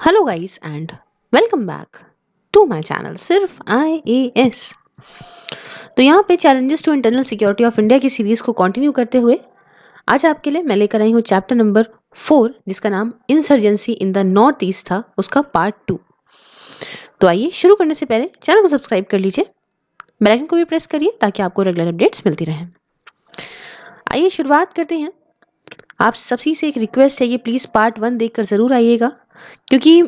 Hello guys and welcome back to my channel Sirf IAS। तो यहाँ पे challenges to internal security of India की series को continue करते हुए आज आपके लिए मैं लेकर आई हूँ चैप्टर नंबर 4, जिसका नाम insurgency in the north east था, उसका पार्ट 2। तो आइए शुरू करने से पहले चैनल को सब्सक्राइब कर लीजिए, बेल आइकन को भी प्रेस करिए ताकि आपको रेगुलर अपडेट्स मिलती रहें। आइए शुरुआत करते हैं। आप सभी से एक रिक्वेस्ट है, ये प्लीज़ पार्ट 1 देखकर ज़रूर आइएगा, क्योंकि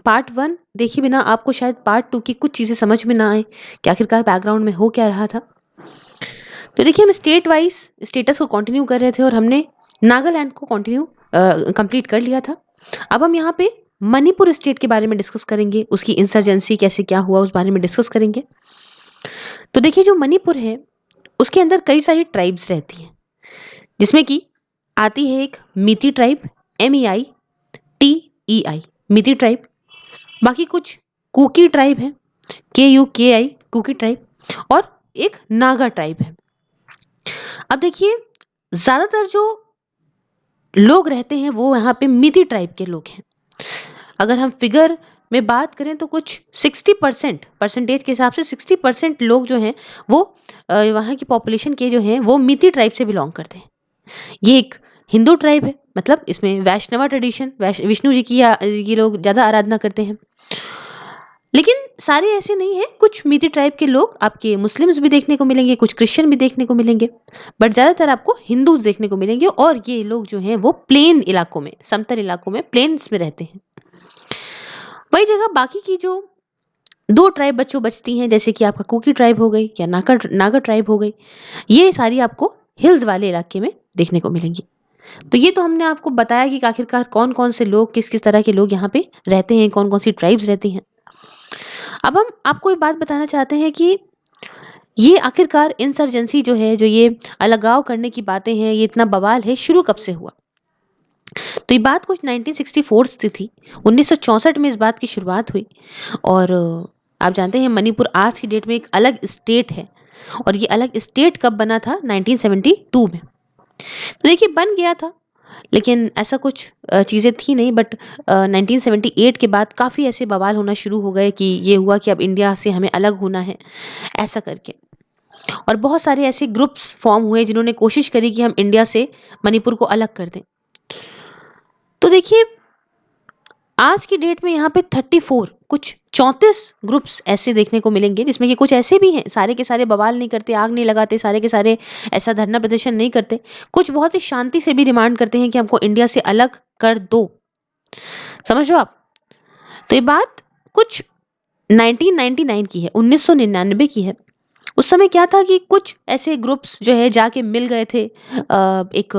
पार्ट 1 देखे बिना आपको शायद पार्ट 2 की कुछ चीज़ें समझ में ना आए कि आखिरकार बैकग्राउंड में हो क्या रहा था। तो देखिए, हम स्टेट वाइज स्टेटस को कंटिन्यू कर रहे थे और हमने नागालैंड को कंप्लीट कर लिया था। अब हम यहाँ पे मणिपुर स्टेट के बारे में डिस्कस करेंगे, उसकी इंसर्जेंसी कैसे क्या हुआ उस बारे में डिस्कस करेंगे। तो देखिए, जो मणिपुर है उसके अंदर कई सारी ट्राइब्स रहती हैं, जिसमें कि आती है एक मीती ट्राइब, MEITEI मीती ट्राइब। बाकी कुछ कुकी ट्राइब है, KUKI कुकी ट्राइब, और एक नागा ट्राइब है। अब देखिए, ज्यादातर जो लोग रहते हैं वो यहाँ पे मीती ट्राइब के लोग हैं। अगर हम फिगर में बात करें तो कुछ 60% परसेंटेज के हिसाब से 60% लोग जो हैं वो वहाँ की पॉपुलेशन के जो हैं वो मीती ट्राइब से बिलोंग करते हैं। ये एक हिंदू ट्राइब है, मतलब इसमें वैष्णवा ट्रेडिशन, विष्णु जी की ये लोग ज़्यादा आराधना करते हैं। लेकिन सारे ऐसे नहीं हैं, कुछ मीती ट्राइब के लोग आपके मुस्लिम्स भी देखने को मिलेंगे, कुछ क्रिश्चियन भी देखने को मिलेंगे, बट ज़्यादातर आपको हिंदू देखने को मिलेंगे। और ये लोग जो हैं वो प्लेन इलाकों में, समतल इलाकों में, प्लेन्स में रहते हैं। वही जगह बाकी की जो दो ट्राइब बच्चों बचती हैं, जैसे कि आपका कुकी ट्राइब हो गई या नागा नागा ट्राइब हो गई, ये सारी आपको हिल्स वाले इलाके में देखने को मिलेंगी। तो ये तो हमने आपको बताया कि आखिरकार कौन कौन से लोग, किस किस तरह के लोग यहाँ पे रहते हैं, कौन कौन सी ट्राइब्स रहती हैं। अब हम आपको एक बात बताना चाहते हैं कि ये आखिरकार इंसर्जेंसी जो है, जो ये अलगाव करने की बातें हैं, ये इतना बवाल है, शुरू कब से हुआ। तो ये बात कुछ 1964 से थी। 1964 में इस बात की शुरुआत हुई। और आप जानते हैं मणिपुर आज की डेट में एक अलग स्टेट है, और ये अलग स्टेट कब बना था? 1972 में। तो देखिए, बन गया था, लेकिन ऐसा कुछ चीज़ें थी नहीं। बट 1978 के बाद काफ़ी ऐसे बवाल होना शुरू हो गए कि ये हुआ कि अब इंडिया से हमें अलग होना है, ऐसा करके। और बहुत सारे ऐसे ग्रुप्स फॉर्म हुए जिन्होंने कोशिश करी कि हम इंडिया से मणिपुर को अलग कर दें। तो देखिए, आज की डेट में यहाँ पे 34 कुछ 34 ग्रुप्स ऐसे देखने को मिलेंगे, जिसमें कि कुछ ऐसे भी हैं, सारे के सारे बवाल नहीं करते, आग नहीं लगाते, सारे के सारे ऐसा धरना प्रदर्शन नहीं करते। कुछ बहुत ही शांति से भी डिमांड करते हैं कि हमको इंडिया से अलग कर दो। समझ रहे हो आप? तो ये बात कुछ 1999 की है, 1999 की है। उस समय क्या था कि कुछ ऐसे ग्रुप्स जो है जाके मिल गए थे, एक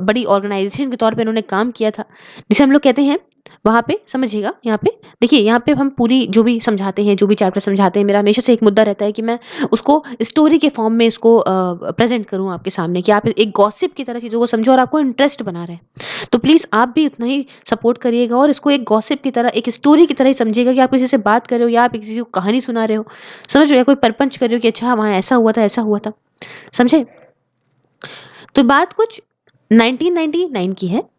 बड़ी ऑर्गेनाइजेशन के तौर पे उन्होंने काम किया था, जिसे हम लोग कहते हैं, वहाँ पे समझिएगा, यहाँ पे देखिए, यहाँ पे हम पूरी जो भी समझाते हैं, जो भी चैप्टर समझाते हैं, मेरा हमेशा से एक मुद्दा रहता है कि मैं उसको स्टोरी के फॉर्म में इसको प्रेजेंट करूँ आपके सामने, कि आप एक गॉसिप की तरह चीज़ों को समझो और आपको इंटरेस्ट बना रहे। तो प्लीज़ आप भी उतना ही सपोर्ट करिएगा और इसको एक गॉसिप की तरह, एक स्टोरी की तरह ही समझिएगा, कि आप किसी से बात कर रहे हो या आप किसी को कहानी सुना रहे हो। समझ रहे हो? या कोई परपंच कर रहे हो कि अच्छा वहाँ ऐसा हुआ था, ऐसा हुआ था। समझे? तो बात कुछ 1999 की है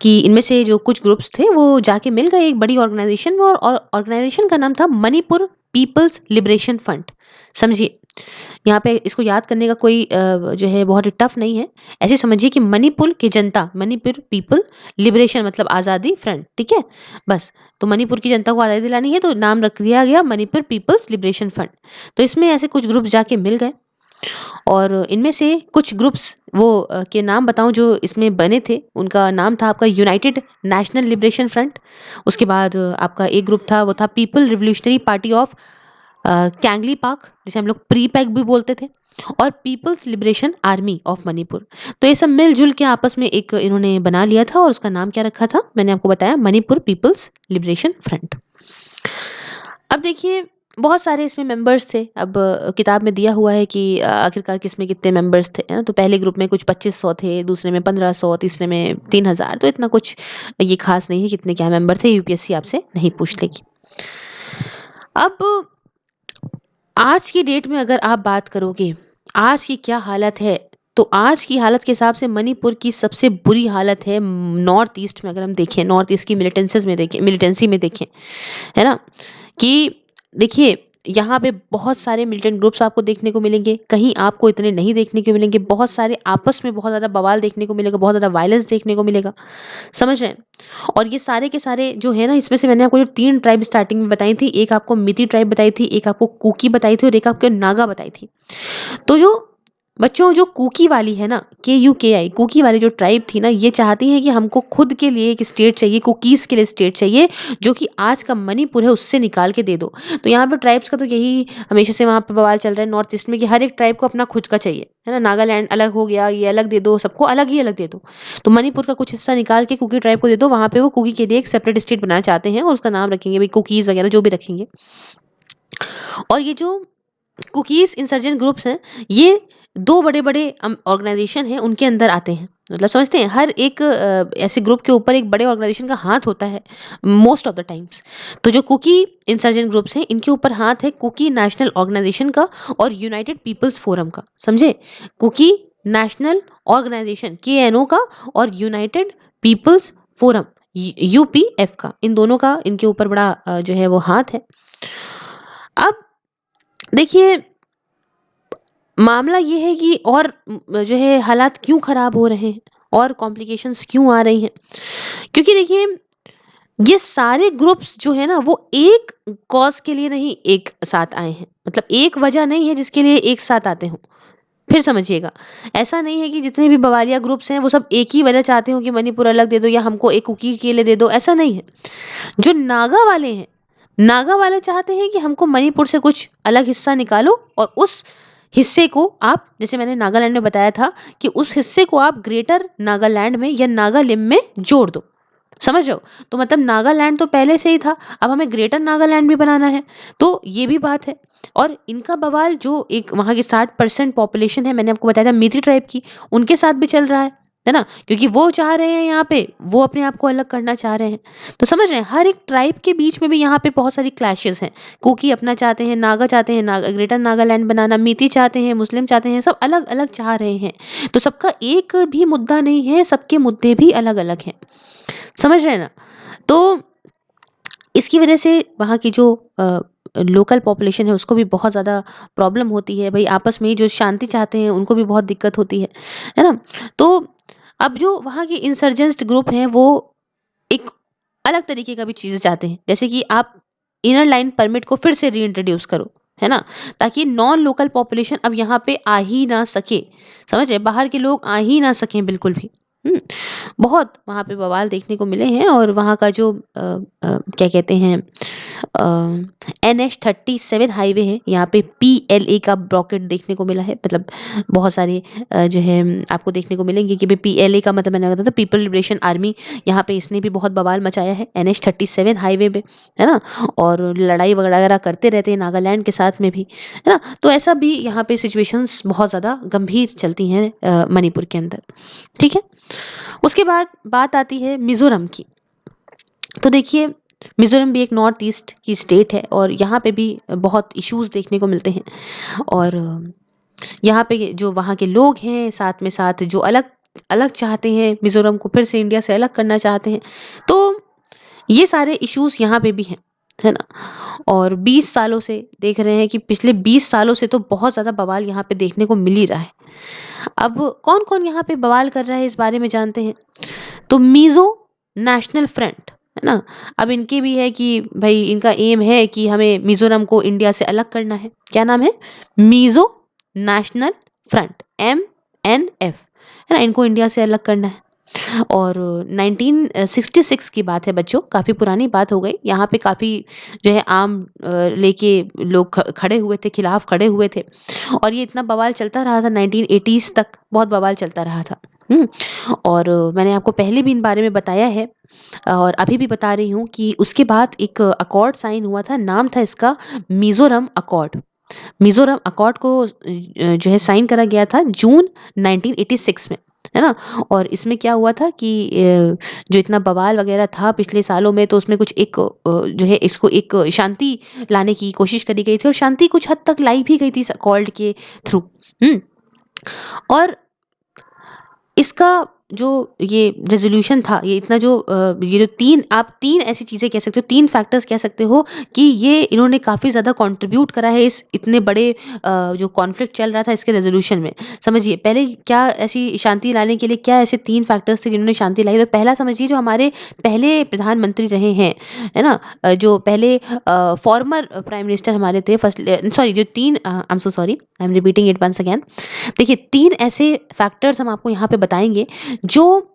कि इनमें से जो कुछ ग्रुप्स थे वो जाके मिल गए एक बड़ी ऑर्गेनाइजेशन में, और ऑर्गेनाइजेशन का नाम था मणिपुर पीपल्स लिबरेशन फ्रंट। समझिए, यहाँ पे इसको याद करने का कोई जो है बहुत ही टफ नहीं है। ऐसे समझिए कि मणिपुर की जनता, मणिपुर पीपल लिबरेशन मतलब आज़ादी फ्रंट, ठीक है? बस, तो मणिपुर की जनता को आज़ादी दिलानी है तो नाम रख दिया गया मणिपुर पीपल्स लिबरेशन फ्रंट। तो इसमें ऐसे कुछ ग्रुप्स जाके मिल गए, और इनमें से कुछ ग्रुप्स वो के नाम बताऊं जो इसमें बने थे। उनका नाम था आपका यूनाइटेड नेशनल लिबरेशन फ्रंट। उसके बाद आपका एक ग्रुप था, वो था people revolutionary party of Kangleipak, जिसे हम लोग प्री पैक भी बोलते थे, और people's liberation army of Manipur. तो ये सब मिलजुल के आपस में एक इन्होंने बना लिया था, और उसका नाम क्या रखा था, मैंने आपको बताया, मणिपुर पीपल्स लिबरेशन फ्रंट। अब देखिए, बहुत सारे इसमें मेंबर्स थे। अब किताब में दिया हुआ है कि आखिरकार किसमें कितने मेंबर्स थे, है ना? तो पहले ग्रुप में कुछ 2500 थे, दूसरे में 1500, तीसरे में 3000। तो इतना कुछ ये खास नहीं है कितने क्या मेंबर थे, यूपीएससी आपसे नहीं पूछ लेगी। अब आज की डेट में अगर आप बात करोगे, आज की क्या हालत है, तो आज की हालत के हिसाब से मणिपुर की सबसे बुरी हालत है नॉर्थ ईस्ट में। अगर हम देखें नॉर्थ ईस्ट की मिलिटेंसी में देखें, है ना, कि देखिए यहाँ पे बहुत सारे मिलिटेंट ग्रुप्स आपको देखने को मिलेंगे, कहीं आपको इतने नहीं देखने को मिलेंगे। बहुत सारे आपस में बहुत ज़्यादा बवाल देखने को मिलेगा, बहुत ज़्यादा वायलेंस देखने को मिलेगा, समझ रहे हैं। और ये सारे के सारे जो है ना, इसमें से मैंने आपको जो 3 ट्राइब स्टार्टिंग में बताई थी, एक आपको मिती ट्राइब बताई थी, एक आपको कुकी बताई थी और एक आपको नागा बताई थी। तो जो बच्चों जो कुकी वाली है ना, KUKI कुकी वाली जो ट्राइब थी ना, ये चाहती है कि हमको खुद के लिए एक स्टेट चाहिए, कुकीज़ के लिए स्टेट चाहिए, जो कि आज का मणिपुर है उससे निकाल के दे दो। तो यहाँ पे ट्राइब्स का तो यही हमेशा से वहाँ पे बवाल चल रहा है नॉर्थ ईस्ट में, कि हर एक ट्राइब को अपना खुद का चाहिए, है ना। नागालैंड अलग हो गया, ये अलग दे दो, सबको अलग ही अलग दे दो। तो मणिपुर का कुछ हिस्सा निकाल के कुकी ट्राइब को दे दो, वहाँ पे वो कुकी के लिए एक सेपरेट स्टेट बनाना चाहते हैं और उसका नाम रखेंगे भाई कुकीज़ वगैरह जो भी रखेंगे। और ये जो कुकीज़ इंसर्जेंट ग्रुप्स हैं, ये 2 बड़े-बड़े ऑर्गेनाइज़ेशन हैं, उनके अंदर आते हैं। मतलब समझते हैं, हर एक ऐसे ग्रुप के ऊपर एक बड़े ऑर्गेनाइज़ेशन का हाथ होता है मोस्ट ऑफ द टाइम्स। तो जो कुकी इंसर्जेंट ग्रुप्स हैं, इनके ऊपर हाथ है कुकी नेशनल ऑर्गेनाइज़ेशन का और यूनाइटेड पीपल्स फोरम का, समझे? कुकी नेशनल ऑर्गेनाइज़ेशन KNO का और यूनाइटेड पीपल्स फोरम UPF का, इन दोनों का इनके ऊपर बड़ा जो है वो हाथ है। अब देखिए मामला ये है कि और जो है हालात क्यों खराब हो रहे हैं और कॉम्प्लिकेशंस क्यों आ रही हैं, क्योंकि देखिए ये सारे ग्रुप्स जो है ना, वो एक कॉज के लिए नहीं एक साथ आए हैं। मतलब एक वजह नहीं है जिसके लिए एक साथ आते हों। फिर समझिएगा, ऐसा नहीं है कि जितने भी बवालिया ग्रुप्स हैं वो सब एक ही वजह चाहते हो कि मणिपुर अलग दे दो या हमको एक कुकी के लिए दे दो, ऐसा नहीं है। जो नागा वाले हैं, नागा वाले चाहते हैं कि हमको मणिपुर से कुछ अलग हिस्सा निकालो और उस हिस्से को आप, जैसे मैंने नागालैंड में बताया था, कि उस हिस्से को आप ग्रेटर नागालैंड में या नागालिम में जोड़ दो। समझ रहे हो? तो मतलब नागालैंड तो पहले से ही था, अब हमें ग्रेटर नागालैंड भी बनाना है। तो ये भी बात है। और इनका बवाल जो एक वहाँ की 60% पॉपुलेशन है, मैंने आपको बताया था मीती ट्राइब की, उनके साथ भी चल रहा है ना? क्योंकि वो चाह रहे हैं यहाँ पे, वो अपने आप को अलग करना चाह रहे हैं। तो समझ रहे हैं, हर एक ट्राइब के बीच में भी यहाँ पे बहुत सारी क्लैशेज़ हैं। कुकी अपना चाहते हैं, नागा चाहते हैं ग्रेटर नागालैंड बनाना, मीती चाहते हैं, मुस्लिम चाहते हैं, सब अलग-अलग चाह रहे हैं। तो सबका एक भी मुद्दा नहीं है, सबके मुद्दे भी अलग-अलग हैं। समझ रहे हैं ना? तो इसकी वजह से वहाँ की जो लोकल पॉपुलेशन है उसको भी बहुत ज़्यादा प्रॉब्लम होती है। भई आपस में ही जो शांति चाहते हैं उनको भी बहुत दिक्कत होती है ना? तो अब जो वहाँ के इंसर्जेंट ग्रुप हैं वो एक अलग तरीके का भी चीज़ें चाहते हैं। जैसे कि आप इनर लाइन परमिट को फिर से रीइंट्रोड्यूस करो, है ना? ताकि नॉन लोकल पॉपुलेशन अब यहाँ पे आ ही ना सके। समझ रहे हैं? बाहर के लोग आ ही ना सकें बिल्कुल भी। हुँ? बहुत वहाँ पे बवाल देखने को मिले हैं और वहाँ का जो क्या कहते हैं NH-37 हाईवे है, यहाँ पे PLA का ब्रॉकेट देखने को मिला है। मतलब बहुत सारे जो है आपको देखने को मिलेंगे कि भई PLA का मतलब मैंने बताया था पीपल लिबरेशन आर्मी, यहाँ पे इसने भी बहुत बवाल मचाया है NH-37 हाईवे पे, है ना? और लड़ाई वगैरह करते रहते हैं नागालैंड के साथ में भी, है ना? तो ऐसा भी यहाँ पे सिचुएशंस बहुत ज़्यादा गंभीर चलती हैं मणिपुर के अंदर, ठीक है? उसके बाद बात आती है मिज़ोरम की। तो देखिए मिज़ोरम भी एक नॉर्थ ईस्ट की स्टेट है और यहाँ पे भी बहुत इश्यूज़ देखने को मिलते हैं। और यहाँ पे जो वहाँ के लोग हैं, साथ में साथ जो अलग अलग चाहते हैं मिज़ोरम को फिर से इंडिया से अलग करना चाहते हैं। तो ये सारे इश्यूज़ यहाँ पे भी हैं, है ना? और 20 सालों से देख रहे हैं कि पिछले 20 सालों से तो बहुत ज़्यादा बवाल यहाँ पे देखने को मिल ही रहा है। अब कौन-कौन यहाँ पे बवाल कर रहा है इस बारे में जानते हैं। तो मीज़ो नेशनल फ्रंट, है ना? अब इनके भी है कि भई इनका एम है कि हमें मिज़ोरम को इंडिया से अलग करना है। क्या नाम है? मीज़ो नेशनल फ्रंट, MNF, है ना? इनको इंडिया से अलग करना है। और 1966 की बात है बच्चों, काफ़ी पुरानी बात हो गई। यहाँ पे काफ़ी जो है आम लेके लोग खड़े हुए थे, खिलाफ खड़े हुए थे और ये इतना बवाल चलता रहा था 1980s तक, बहुत बवाल चलता रहा था। हुँ? और मैंने आपको पहले भी इन बारे में बताया है और अभी भी बता रही हूँ कि उसके बाद एक अकॉर्ड साइन हुआ था, नाम था इसका मिज़ोरम अकॉर्ड। मिज़ोरम अकॉर्ड को जो है साइन करा गया था जून 1986 में, है ना? और इसमें क्या हुआ था कि जो इतना बवाल वगैरह था पिछले सालों में, तो उसमें कुछ एक जो है इसको एक शांति लाने की कोशिश करी गई थी और शांति कुछ हद तक लाई भी गई थी इस अकॉर्ड के थ्रू। हुँ? और इसका जो ये रेज़ोल्यूशन था, ये इतना जो ये जो 3 ऐसी चीज़ें कह सकते हो, 3 फैक्टर्स कह सकते हो कि ये इन्होंने काफ़ी ज़्यादा कंट्रीब्यूट करा है इस इतने बड़े जो कॉन्फ्लिक्ट चल रहा था इसके रेज़ोल्यूशन में। समझिए, पहले क्या ऐसी शांति लाने के लिए क्या ऐसे 3 फैक्टर्स थे जिन्होंने शांति लाई? तो पहला समझिए, जो हमारे पहले प्रधानमंत्री रहे हैं, है ना? जो पहले फॉर्मर प्राइम मिनिस्टर हमारे थे, सॉरी, जो 3 I am so sorry, I am repeating it once again. देखिए, 3 ऐसे फैक्टर्स हम आपको यहाँ पे बताएँगे जो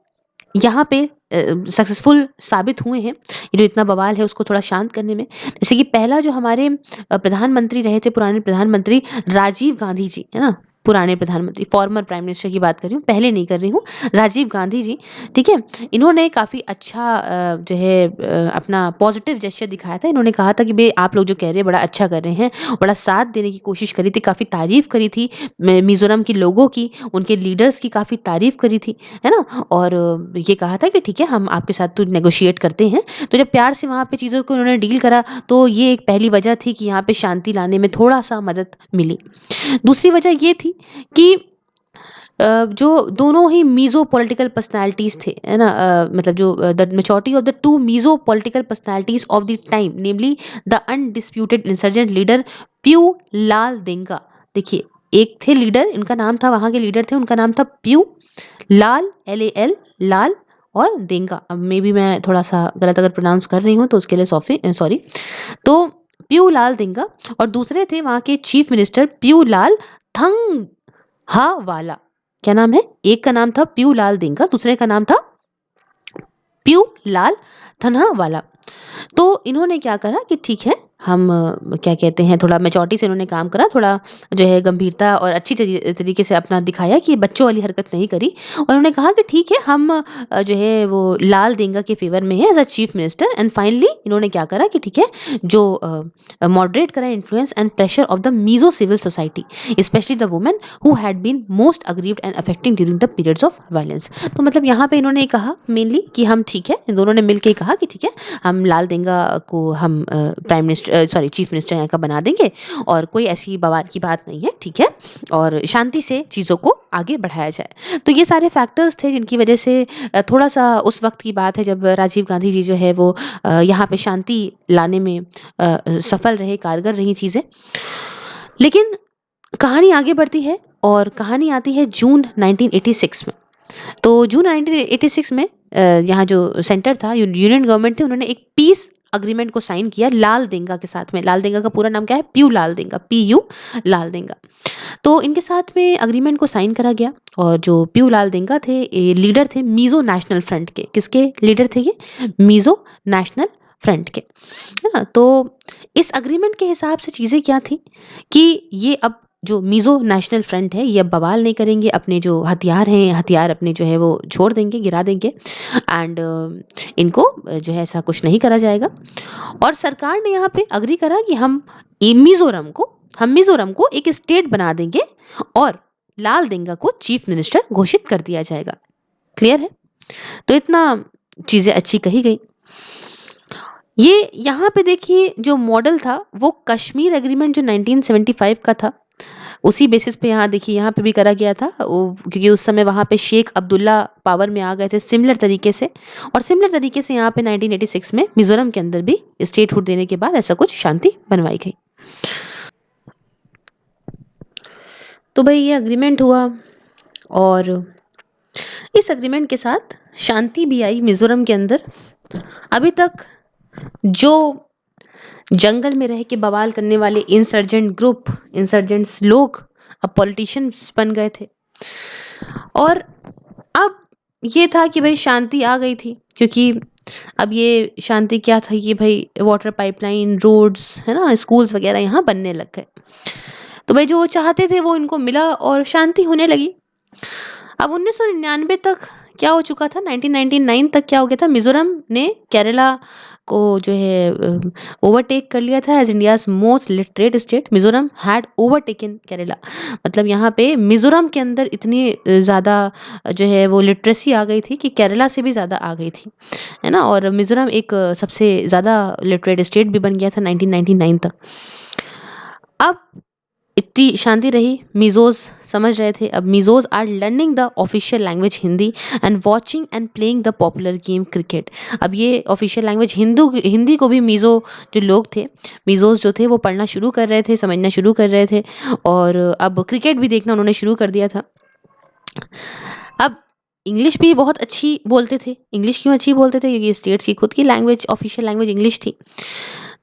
यहाँ पे सक्सेसफुल साबित हुए हैं, ये जो इतना बवाल है उसको थोड़ा शांत करने में। जैसे कि पहला जो हमारे प्रधानमंत्री रहे थे, पुराने प्रधानमंत्री राजीव गांधी जी, है ना? पुराने प्रधानमंत्री, फॉर्मर प्राइम मिनिस्टर की बात कर रही हूँ, पहले नहीं कर रही हूँ, राजीव गांधी जी, ठीक है? इन्होंने काफ़ी अच्छा जो है अपना पॉजिटिव जेस्चर दिखाया था। इन्होंने कहा था कि भई आप लोग जो कह रहे हैं बड़ा अच्छा कर रहे हैं, बड़ा साथ देने की कोशिश करी थी, काफ़ी तारीफ़ करी थी मिज़ोरम के लोगों की, उनके लीडर्स की काफ़ी तारीफ़ करी थी, है ना? और ये कहा था कि ठीक है, हम आपके साथ तो नेगोशिएट करते हैं। तो जब प्यार से वहाँ पे चीज़ों को उन्होंने डील करा, तो ये एक पहली वजह थी कि यहाँ पे शांति लाने में थोड़ा-सा मदद मिली। दूसरी वजह ये थी कि जो दोनों ही मीज़ो पॉलिटिकल पर्सनैलिटीज़ थे, है ना? मतलब जो the maturity of the 2 Mizo political personalities of the time, namely the undisputed insurgent leader Pu Laldenga. देखिए, एक थे लीडर, इनका नाम था, वहाँ के लीडर थे, उनका नाम था प्यू लाल, LAL, लाल, और देंगा। अब मेबी मैं थोड़ा-सा गलत अगर प्रोनाउंस कर रही हूँ तो उसके लिए सॉरी। तो प्यू लाल देंगा, और दूसरे थे वहाँ के चीफ मिनिस्टर प्यू लाल थंगहावाला। क्या नाम है? एक का नाम था प्यू लाल देंगा, दूसरे का नाम था प्यू लाल थनहावाला। तो इन्होंने क्या करा कि ठीक है, हम क्या कहते हैं, थोड़ा मैच्योरिटी से इन्होंने काम करा, थोड़ा जो है गंभीरता और अच्छी तरीके से अपना दिखाया कि बच्चों वाली हरकत नहीं करी, और उन्होंने कहा कि ठीक है, हम जो है वो लाल देंगा के फेवर में है as a chief minister. And finally इन्होंने क्या करा कि ठीक है, जो मॉडरेट करा influence and pressure of the Mizo civil society, specially the women who had been most aggrieved and affecting during the periods of violence. तो मतलब यहाँ पे इन्होंने कहा मेनली कि हम ठीक है, इन दोनों ने मिलकर कहा कि ठीक है, हम लाल देंगा को हम prime minister, sorry, chief minister यहाँ का बना देंगे, और कोई ऐसी बवाल की बात नहीं है, ठीक है, और शांति से चीज़ों को आगे बढ़ाया जाए। तो ये सारे फैक्टर्स थे जिनकी वजह से थोड़ा सा उस वक्त की बात है जब राजीव गांधी जी जो है वो यहाँ पे शांति लाने में सफल रहे, कारगर रही चीज़ें। लेकिन कहानी आगे बढ़ती है, और कहानी आती है जून 1986 में। तो जून 1986 में यहाँ जो सेंटर था, यूनियन गवर्नमेंट थी, उन्होंने एक पीस अग्रीमेंट को साइन किया लाल देंगा के साथ में। लाल देंगा का पूरा नाम क्या है? प्यू लाल देंगा, PU लाल देंगा। तो इनके साथ में अग्रीमेंट को साइन करा गया, और जो प्यू लाल देंगा थे, ये लीडर थे मीज़ो नेशनल फ्रंट के। किसके लीडर थे ये? मीज़ो नेशनल फ्रंट के, है ना? तो इस अग्रीमेंट के हिसाब से चीज़ें क्या थी कि ये अब जो मीज़ो नेशनल फ्रंट है, ये अब बवाल नहीं करेंगे, अपने जो हथियार हैं, हथियार अपने जो है वो छोड़ देंगे, गिरा देंगे, एंड इनको जो है ऐसा कुछ नहीं करा जाएगा। और सरकार ने यहाँ पे अग्री करा कि हम मिज़ोरम को एक स्टेट बना देंगे, और लाल देंगा को चीफ मिनिस्टर घोषित कर दिया जाएगा। क्लियर है? तो इतना चीज़ें अच्छी कही गई। ये यहाँ पे देखिए, जो मॉडल था वो कश्मीर एग्रीमेंट जो 1975 का था, उसी बेसिस पे यहाँ देखिए, यहाँ पे भी करा गया था क्योंकि उस समय वहाँ पे शेख अब्दुल्ला पावर में आ गए थे सिमिलर तरीके से, और सिमिलर तरीके से यहाँ पे 1986 में मिजोरम के अंदर भी स्टेटहुड देने के बाद ऐसा कुछ शांति बनवाई गई। तो भाई ये अग्रीमेंट हुआ, और इस अग्रीमेंट के साथ शांति भी आई मिजोरम के अंदर। अभी तक जो जंगल में रह के बवाल करने वाले इंसर्जेंट्स लोग अब पॉलिटिशियंस बन गए थे, और अब ये था कि भाई शांति आ गई थी, क्योंकि अब ये शांति क्या था कि भाई वाटर पाइपलाइन, रोड्स, है ना, स्कूल्स वगैरह यहाँ बनने लग गए। तो भाई जो वो चाहते थे वो इनको मिला, और शांति होने लगी। अब 1999 तक क्या हो चुका था, 1999 तक क्या हो गया था, मिजोरम ने केरला को जो है ओवरटेक कर लिया था as India's most literate state. Mizoram had overtaken Kerala. मतलब यहाँ पे मिजोरम के अंदर इतनी ज़्यादा जो है वो लिटरेसी आ गई थी कि केरला से भी ज़्यादा आ गई थी, है ना? और मिजोरम एक सबसे ज़्यादा लिटरेट स्टेट भी बन गया था 1999 तक। अब इतनी शांति रही, मिज़ोज़ समझ रहे थे। अब Mizos are learning the official language Hindi and watching and playing the popular game cricket. अब ये ऑफिशियल लैंग्वेज हिंदी को भी मिज़ो जो लोग थे, मिज़ोज़ जो थे वो पढ़ना शुरू कर रहे थे, समझना शुरू कर रहे थे और अब क्रिकेट भी देखना उन्होंने शुरू कर दिया था। अब इंग्लिश भी बहुत अच्छी बोलते थे। इंग्लिश क्यों अच्छी बोलते थे? क्योंकि स्टेट्स की खुद की लैंग्वेज ऑफिशियल लैंग्वेज इंग्लिश थी।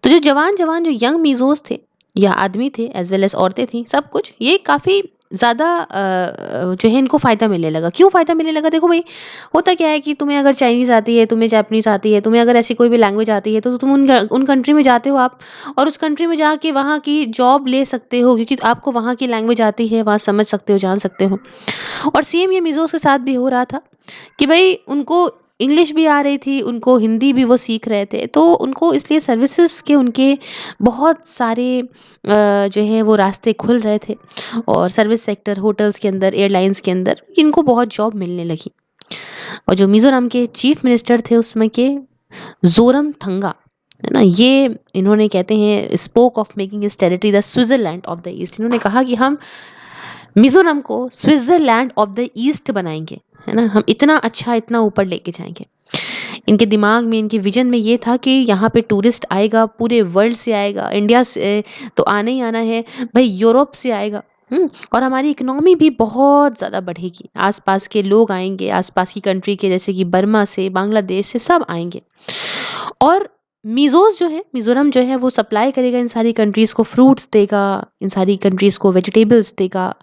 तो जो जवान-जवान जो यंग मीज़ोज़ थे या आदमी थे एज़ वेल एज़ औरतें थीं, सब कुछ ये काफ़ी ज़्यादा जो है इनको फ़ायदा मिलने लगा। क्यों फ़ायदा मिलने लगा? देखो भई, होता क्या है कि तुम्हें अगर चाइनीज़ आती है, तुम्हें जापानीज़ आती है, तुम्हें अगर ऐसी कोई भी लैंग्वेज आती है, तो तुम उन कंट्री में जाते हो आप और उस कंट्री में जाके वहाँ की जॉब ले सकते हो क्योंकि आपको वहाँ की लैंग्वेज आती है, वहाँ समझ सकते हो, जान सकते हो। और सेम ये मिज़ोज़ के साथ भी हो रहा था कि भई उनको इंग्लिश भी आ रही थी, उनको हिंदी भी वो सीख रहे थे, तो उनको इसलिए सर्विसेज़ के उनके बहुत सारे जो है वो रास्ते खुल रहे थे और सर्विस सेक्टर, होटल्स के अंदर, एयरलाइंस के अंदर इनको बहुत जॉब मिलने लगी। और जो मिज़ोरम के चीफ मिनिस्टर थे उस समय के, ज़ोरमथंगा, है ना? ये इन्होंने कहते हैं spoke of making his territory the Switzerland of the east. इन्होंने कहा कि हम मिज़ोरम को स्विट्ज़रलैंड ऑफ द ईस्ट बनाएँगे, है ना? हम इतना अच्छा, इतना ऊपर लेके जाएँगे। इनके दिमाग में, इनके विज़न में ये था कि यहाँ पे टूरिस्ट आएगा, पूरे वर्ल्ड से आएगा, इंडिया से तो आना ही आना है, भई यूरोप से आएगा, और हमारी इकोनॉमी भी बहुत ज़्यादा बढ़ेगी। आस-पास के लोग आएँगे, आस-पास की कंट्री के जैसे कि बर्मा से, बांग्लादेश से सब आएँगे। और मिज़ोज़ जो है, मिज़ोरम जो है वो सप्लाई करेगा इन सारी कंट्रीज़ को, फ्रूट्स देगा, इन सारी कंट्रीज़ को वेजिटेबल्स देगा,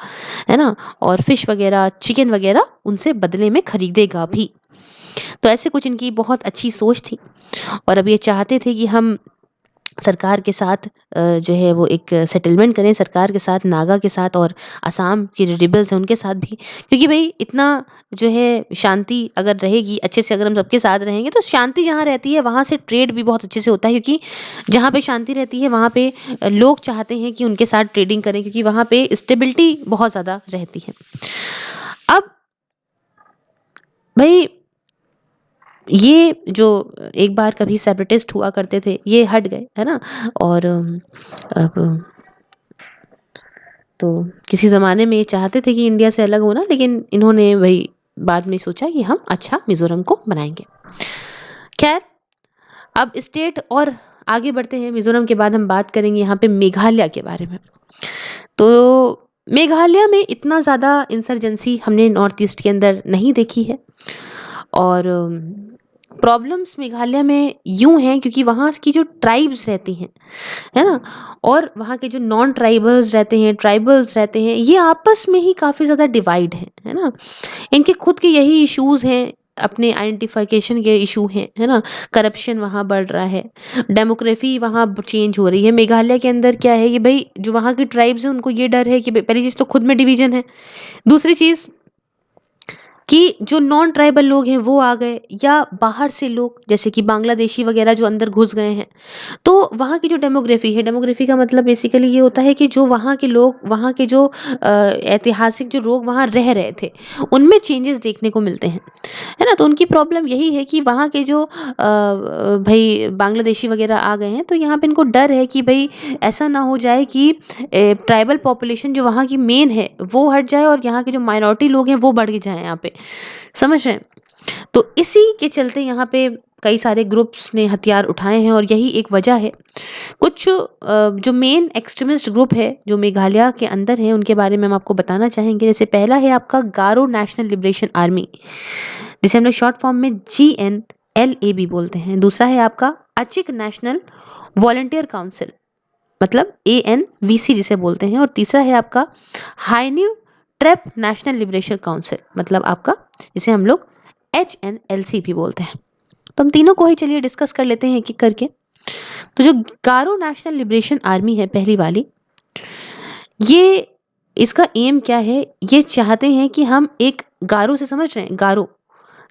है ना? और फिश वगैरह, चिकन वगैरह उनसे बदले में खरीदेगा भी। तो ऐसे कुछ इनकी बहुत अच्छी सोच थी और अब ये चाहते थे कि हम सरकार के साथ जो है वो एक सेटलमेंट करें सरकार के साथ, नागा के साथ और असम के जो रिबल्स हैं उनके साथ भी। क्योंकि भई इतना जो है शांति अगर रहेगी, अच्छे से अगर हम सबके साथ रहेंगे तो शांति जहाँ रहती है वहाँ से ट्रेड भी बहुत अच्छे से होता है, क्योंकि जहाँ पे शांति रहती है वहाँ पे लोग चाहते हैं कि उनके साथ ट्रेडिंग करें क्योंकि वहाँ पे स्टेबिलिटी बहुत ज़्यादा रहती है। अब भई ये जो एक बार कभी सेपरेटिस्ट हुआ करते थे, ये हट गए, है ना? और अब तो किसी ज़माने में ये चाहते थे कि इंडिया से अलग होना, लेकिन इन्होंने वही बाद में सोचा कि हम अच्छा मिज़ोरम को बनाएँगे। ख़ैर, अब स्टेट और आगे बढ़ते हैं, मिज़ोरम के बाद हम बात करेंगे यहाँ पे मेघालय के बारे में। तो मेघालय में इतना ज़्यादा इंसर्जेंसी हमने नॉर्थ ईस्ट के अंदर नहीं देखी है और प्रॉब्लम्स मेघालय में यूँ हैं क्योंकि वहाँ की जो ट्राइब्स रहती हैं, है ना? और वहाँ के जो नॉन ट्राइबल्स रहते हैं, ट्राइबल्स रहते हैं, ये आपस में ही काफ़ी ज़्यादा डिवाइड हैं, है ना? इनके खुद के यही इश्यूज़ हैं, अपने आइडेंटिफिकेशन के इश्यू हैं, है ना? करप्शन वहाँ बढ़ रहा है, डेमोग्राफी वहाँ चेंज हो रही है। मेघालय के अंदर क्या है कि भई जो वहाँ की ट्राइब्स हैं उनको ये डर है कि पहली चीज़ तो खुद में डिवीज़न है। दूसरी चीज़ कि जो नॉन ट्राइबल लोग हैं वो आ गए या बाहर से लोग जैसे कि बांग्लादेशी वगैरह जो अंदर घुस गए हैं। तो वहाँ की जो डेमोग्राफी है, डेमोग्राफी का मतलब बेसिकली ये होता है कि जो वहाँ के लोग, वहाँ के जो ऐतिहासिक जो लोग वहाँ रह रहे थे, उनमें चेंजेस देखने को मिलते हैं, है ना? तो उनकी प्रॉब्लम यही है कि वहाँ के जो भई बांग्लादेशी वगैरह आ गए हैं, तो यहाँ पे इनको डर है कि भई ऐसा ना हो जाए कि ट्राइबल पॉपुलेशन जो वहाँ की मेन है, वो हट जाए और यहाँ के जो माइनॉरिटी लोग हैं, वो बढ़ के जाएँ यहाँ पे। समझ रहे हैं? तो इसी के चलते यहाँ पे कई सारे ग्रुप्स ने हथियार उठाए हैं और यही एक वजह है। कुछ जो मेन एक्सट्रीमिस्ट ग्रुप है, जो मेघालय के अंदर है, उनके बारे में हम आपको बताना चाहेंगे। जैसे पहला है आपका गारो नेशनल लिबरेशन आर्मी, जिसे हम लोग शॉर्ट फॉर्म में GNLA भी बोलते हैं। दूसरा है आपका अचिक नेशनल वॉलंटियर काउंसिल, मतलब ANVC जिसे बोलते हैं। और तीसरा है आपका हाइन्यू ट्रैप नेशनल लिबरेशन काउंसिल, मतलब आपका जिसे हम लोग HNLC भी बोलते हैं। तो हम तीनों को ही चलिए डिस्कस कर लेते हैं एक-एक करके। तो जो गारो नेशनल लिबरेशन आर्मी है पहली वाली, ये इसका एम क्या है? ये चाहते हैं कि हम एक गारो से, समझ रहे हैं? गारो,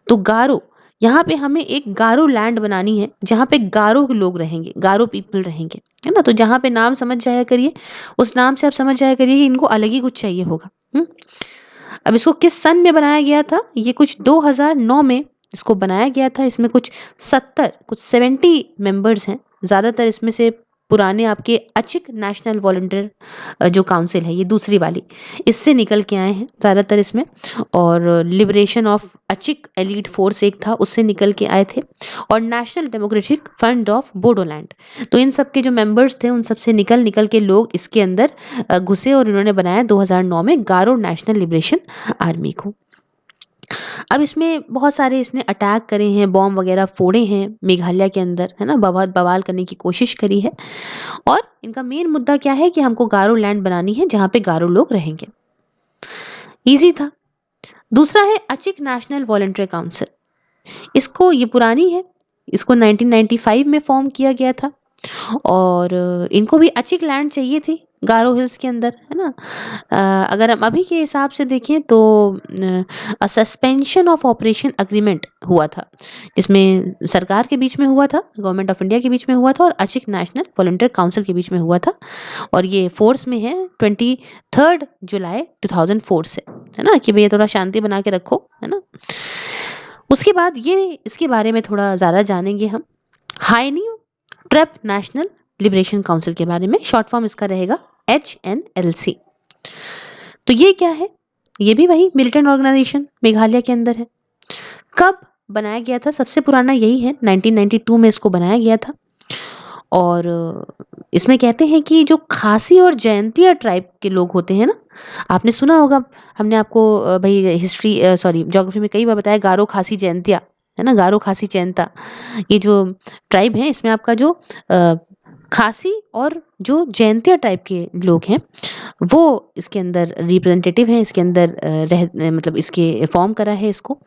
तो गारो यहाँ पे हमें एक गारो लैंड बनानी है जहाँ पे गारो के लोग रहेंगे, गारो पीपल रहेंगे, है ना? तो जहाँ पे नाम समझ जाया करिए, उस नाम से आप समझ जाया करिए कि इनको अलग ही कुछ चाहिए होगा। अब इसको किस सन में बनाया गया था? ये कुछ 2009 में इसको बनाया गया था। इसमें कुछ 70 मेंबर्स हैं। ज़्यादातर इसमें से पुराने आपके अचिक नेशनल वॉलंटियर जो काउंसिल है, ये दूसरी वाली, इससे निकल के आए हैं ज़्यादातर इसमें। और लिबरेशन ऑफ अचिक एलीट फोर्स एक था, उससे निकल के आए थे। और national democratic front of Bodoland, तो इन सब के जो मेंबर्स थे उन सब से निकल निकल के लोग इसके अंदर घुसे और इन्होंने बनाया 2009 में गारो नेशनल लिबरेशन आर्मी को। अब इसमें बहुत सारे इसने अटैक करे हैं, बॉम्ब वगैरह फोड़े हैं मेघालय के अंदर, है ना, बहुत बवाल करने की कोशिश करी है। और इनका मेन मुद्दा क्या है कि हमको गारो लैंड बनानी है जहाँ पे गारो लोग रहेंगे। इजी था। दूसरा है अचिक नेशनल वॉलंटियर काउंसिल। इसको, ये पुरानी है, इसको 1995 में फॉर्म किया गया था। और इनको भी अचिक लैंड चाहिए थी गारो हिल्स के अंदर, है ना। अगर हम अभी के हिसाब से देखें तो सस्पेंशन ऑफ ऑपरेशन एग्रीमेंट हुआ था, जिसमें सरकार के बीच में हुआ था, गवर्नमेंट ऑफ इंडिया के बीच में हुआ था और अचिक नेशनल वॉलंटियर काउंसिल के बीच में हुआ था। और ये फोर्स में है 23 जुलाई 2004 से, है ना, कि भैया थोड़ा शांति बना के रखो, है ना। उसके बाद ये इसके बारे में थोड़ा ज़्यादा जानेंगे हम। हाईनी ट्रैप नेशनल लिबरेशन काउंसिल के बारे में, शॉर्ट फॉर्म इसका रहेगा HNLC। तो ये क्या है? ये भी वही मिलिटेंट ऑर्गेनाइजेशन मेघालय के अंदर है। कब बनाया गया था? सबसे पुराना यही है, 1992 में इसको बनाया गया था। और इसमें कहते हैं कि जो खासी और जयंतिया ट्राइब के लोग होते हैं ना, आपने सुना होगा, हमने आपको भाई हिस्ट्री सॉरी ज्योग्राफी में कई बार बताया, गारो खासी जयंतिया, है ना, गारो खासी जयंता, ये जो ट्राइब है इसमें आपका जो खासी और जो जयंतिया टाइप के लोग हैं वो इसके अंदर रिप्रेजेंटेटिव हैं, इसके अंदर मतलब इसके फॉर्म करा है इसको।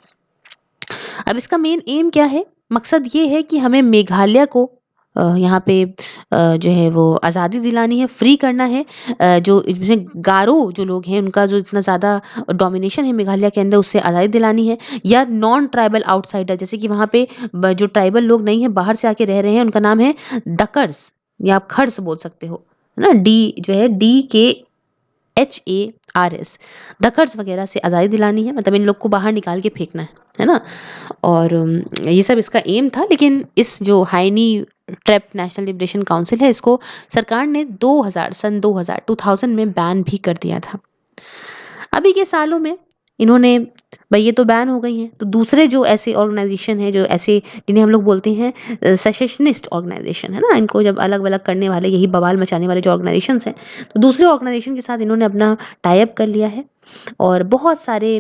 अब इसका मेन एम क्या है? मकसद ये है कि हमें मेघालय को यहाँ पे जो है वो आज़ादी दिलानी है, फ्री करना है। जो इसमें गारो जो लोग हैं उनका जो इतना ज़्यादा डोमिनेशन है मेघालय के अंदर, उससे आज़ादी दिलानी है। या नॉन ट्राइबल आउटसाइडर, जैसे कि वहाँ पे जो ट्राइबल लोग नहीं हैं, बाहर से आके रह रहे हैं, उनका नाम है दकर्स, या आप खर्स बोल सकते हो, है ना, डी जो है DKHARS, दकर्स वगैरह से आज़ादी दिलानी है, मतलब इन लोग को बाहर निकाल के फेंकना है ना। और ये सब इसका एम था। लेकिन इस जो हाईनी ट्रैप नेशनल लिबरेशन काउंसिल है, इसको सरकार ने 2000 में बैन भी कर दिया था। अभी के सालों में इन्होंने, भाई ये तो बैन हो गई हैं, तो दूसरे जो ऐसे ऑर्गेनाइजेशन है, जो ऐसे जिन्हें हम लोग बोलते हैं सेशनिस्ट ऑर्गेनाइजेशन, है ना, इनको जब अलग अलग करने वाले, यही बवाल मचाने वाले जो ऑर्गेनाइजेशन हैं, तो दूसरे ऑर्गेनाइजेशन के साथ इन्होंने अपना टाई अप कर लिया है और बहुत सारे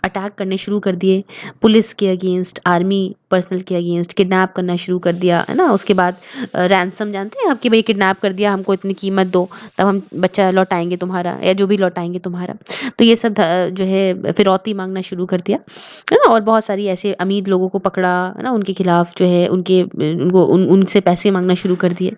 अटैक करने शुरू कर दिए, पुलिस के अगेंस्ट, आर्मी पर्सनल के अगेंस्ट, किडनैप करना शुरू कर दिया, है ना। उसके बाद रैंसम, जानते हैं आपके, भाई किडनैप कर दिया, हमको इतनी कीमत दो तब हम बच्चा लौटाएंगे तुम्हारा, या जो भी लौटाएंगे तुम्हारा। तो ये सब जो है फिरौती मांगना शुरू कर दिया, है ना। और बहुत सारी ऐसे अमीर लोगों को पकड़ा, है ना, उनके खिलाफ जो है उनसे पैसे मांगना शुरू कर दिए।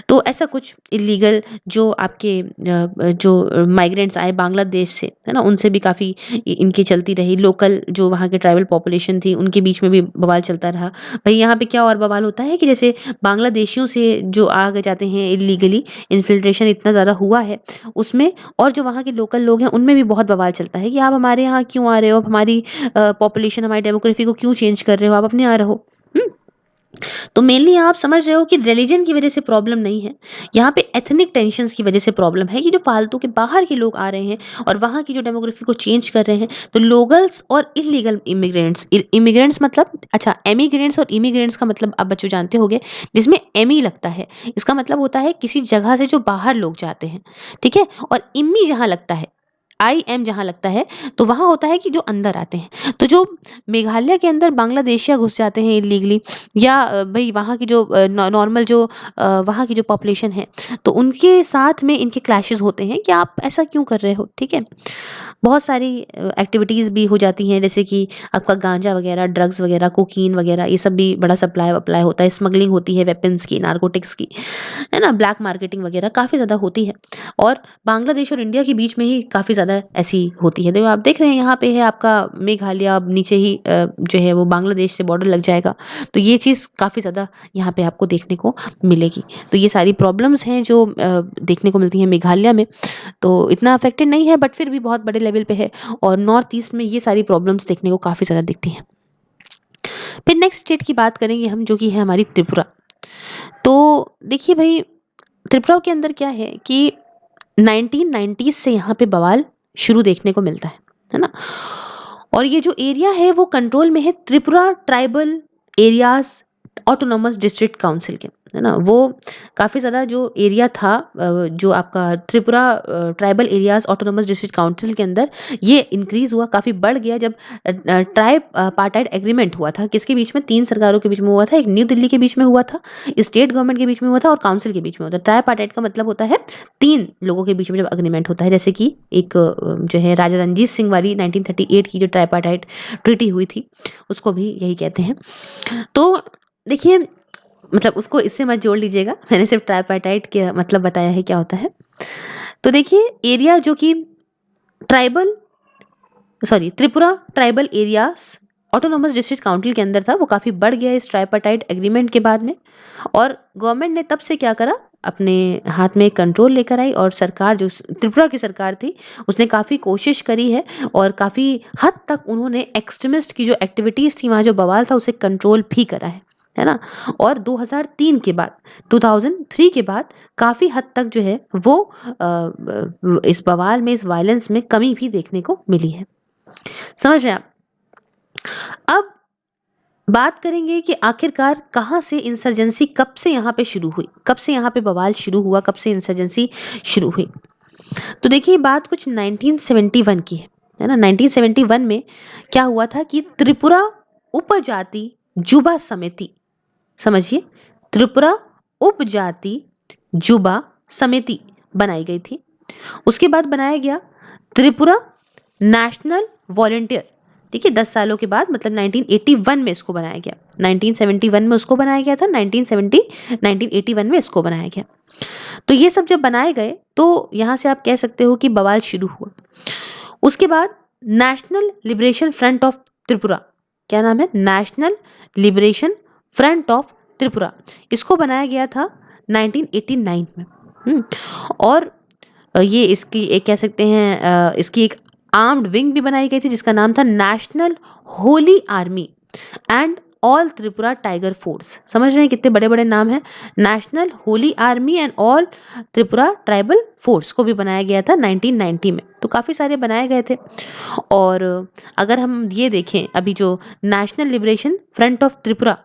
तो ऐसा कुछ इलीगल जो आपके जो माइग्रेंट्स आए बांग्लादेश से, है ना, उनसे भी काफ़ी इनकी चलती रही। लोकल जो वहाँ के ट्राइबल पॉपुलेशन थी उनके बीच में भी बवाल चलता रहा। भाई यहाँ पे क्या और बवाल होता है कि जैसे बांग्लादेशियों से जो आ गए जाते हैं इलीगली, इन्फिल्ट्रेशन इतना ज़्यादा हुआ है उसमें, और जो वहाँ के लोकल लोग हैं उनमें भी बहुत बवाल चलता है कि आप हमारे यहाँ क्यों आ रहे हो, आप हमारी पॉपुलेशन, हमारी डेमोग्राफी को क्यों चेंज कर रहे हो, आप अपने यहाँ रहो। तो मेनली आप समझ रहे हो कि रिलीजन की वजह से प्रॉब्लम नहीं है, यहाँ पे एथनिक टेंशन्स की वजह से प्रॉब्लम है कि जो फालतू के बाहर के लोग आ रहे हैं और वहाँ की जो डेमोग्राफी को चेंज कर रहे हैं। तो लोकल्स और इलीगल इमिग्रेंट्स, इमिग्रेंट्स मतलब, अच्छा, एमिग्रेंट्स और इमिग्रेंट्स का मतलब आप बच्चों जानते होंगे, जिसमें एमी लगता है, इसका मतलब होता है किसी जगह से जो बाहर लोग जाते हैं, ठीक है। और इम्मी जहाँ लगता है, IM जहाँ लगता है, तो वहाँ होता है कि जो अंदर आते हैं। तो जो मेघालय के अंदर बांग्लादेशिया घुस जाते हैं इलीगली, या भाई वहाँ की जो नॉर्मल जो वहाँ की जो पॉपुलेशन है, तो उनके साथ में इनके क्लैशेस होते हैं कि आप ऐसा क्यों कर रहे हो, ठीक है। बहुत सारी एक्टिविटीज़ भी हो जाती हैं, जैसे कि आपका गांजा वगैरह, ड्रग्स वगैरह, कोकीन वगैरह, ये सब भी बड़ा सप्लाई अप्लाई होता है, स्मगलिंग होती है वेपन्स की, नारकोटिक्स की, है ना, ब्लैक मार्केटिंग वगैरह काफ़ी ज़्यादा होती है। और बांग्लादेश और इंडिया के बीच में ही काफ़ी ज़्यादा ऐसी होती है। देखो आप देख रहे हैं यहाँ पे है आपका मेघालय, अब नीचे ही जो है वो बांग्लादेश से बॉर्डर लग जाएगा, तो ये चीज़ काफ़ी ज़्यादा यहाँ पे आपको देखने को मिलेगी। तो ये सारी प्रॉब्लम्स हैं जो देखने को मिलती हैं मेघालय में। तो इतना अफेक्टेड नहीं है बट फिर भी बहुत बड़े लेवल पे है, और नॉर्थ ईस्ट में ये सारी प्रॉब्लम्स देखने को काफ़ी ज़्यादा दिखती हैं। फिर नेक्स्ट स्टेट की बात करेंगे हम, जो कि है हमारी त्रिपुरा। तो देखिए भाई, त्रिपुरा के अंदर क्या है कि 1990s से यहाँ पे बवाल शुरू देखने को मिलता है ना। और ये जो एरिया है वो कंट्रोल में है Tripura tribal areas autonomous district council के, है ना। वो काफ़ी ज़्यादा जो एरिया था जो आपका Tripura tribal areas autonomous district council के अंदर ये इंक्रीज हुआ, काफ़ी बढ़ गया जब ट्राइब पार्टाइड एग्रीमेंट हुआ था। किसके बीच में? 3 सरकारों के बीच में हुआ था। एक न्यू दिल्ली के बीच में हुआ था, स्टेट गवर्नमेंट के बीच में हुआ था और काउंसिल के बीच में हुआ था। ट्राइब पार्टाइड का मतलब होता है 3 लोगों के बीच में जब एग्रीमेंट होता है, जैसे कि एक जो है राजा रणजीत सिंह वाली 1938 की जो ट्राइब पार्टाइड ट्रीटी हुई थी, उसको भी यही कहते हैं। तो देखिए, मतलब उसको इससे मत जोड़ लीजिएगा, मैंने सिर्फ ट्राइपार्टाइट के मतलब बताया है क्या होता है। तो देखिए, एरिया जो कि Tripura tribal areas autonomous district council के अंदर था, वो काफ़ी बढ़ गया इस ट्राइपार्टाइट एग्रीमेंट के बाद में। और गवर्नमेंट ने तब से क्या करा, अपने हाथ में कंट्रोल लेकर आई। और सरकार जो त्रिपुरा की सरकार थी, उसने काफ़ी कोशिश करी है और काफ़ी हद तक उन्होंने एक्सट्रीमिस्ट की जो एक्टिविटीज़ थी, वहाँ जो बवाल था, उसे कंट्रोल भी करा है ना। और 2003 के बाद 2003 के बाद काफ़ी हद तक जो है वो इस बवाल में, इस वायलेंस में कमी भी देखने को मिली है। समझ रहे हैं आप? अब बात करेंगे कि आखिरकार कहाँ से इंसर्जेंसी, कब से यहाँ पे शुरू हुई, कब से यहाँ पे बवाल शुरू हुआ, कब से इंसर्जेंसी शुरू हुई। तो देखिए, बात कुछ 1971 की है ना। 1971 में क्या हुआ था कि त्रिपुरा उपजाति जुबा समिति, समझिए, त्रिपुरा उपजाति जुबा समिति बनाई गई थी। उसके बाद बनाया गया त्रिपुरा नेशनल वॉलंटियर। देखिए, 10 सालों के बाद, मतलब 1981 में इसको बनाया गया। 1971 में उसको बनाया गया था, 1981 में इसको बनाया गया। तो ये सब जब बनाए गए तो यहाँ से आप कह सकते हो कि बवाल शुरू हुआ। उसके बाद national liberation front of Tripura, क्या नाम है? National liberation front of Tripura, इसको बनाया गया था 1989 में। और ये इसकी एक कह सकते हैं इसकी एक आर्म्ड विंग भी बनाई गई थी, जिसका नाम था national Holi army and all Tripura tiger force. समझ रहे हैं कितने बड़े बड़े नाम हैं? National Holi army and all Tripura tribal force को भी बनाया गया था 1990 में। तो काफ़ी सारे बनाए गए थे। और अगर हम ये देखें, अभी जो national liberation front of Tripura,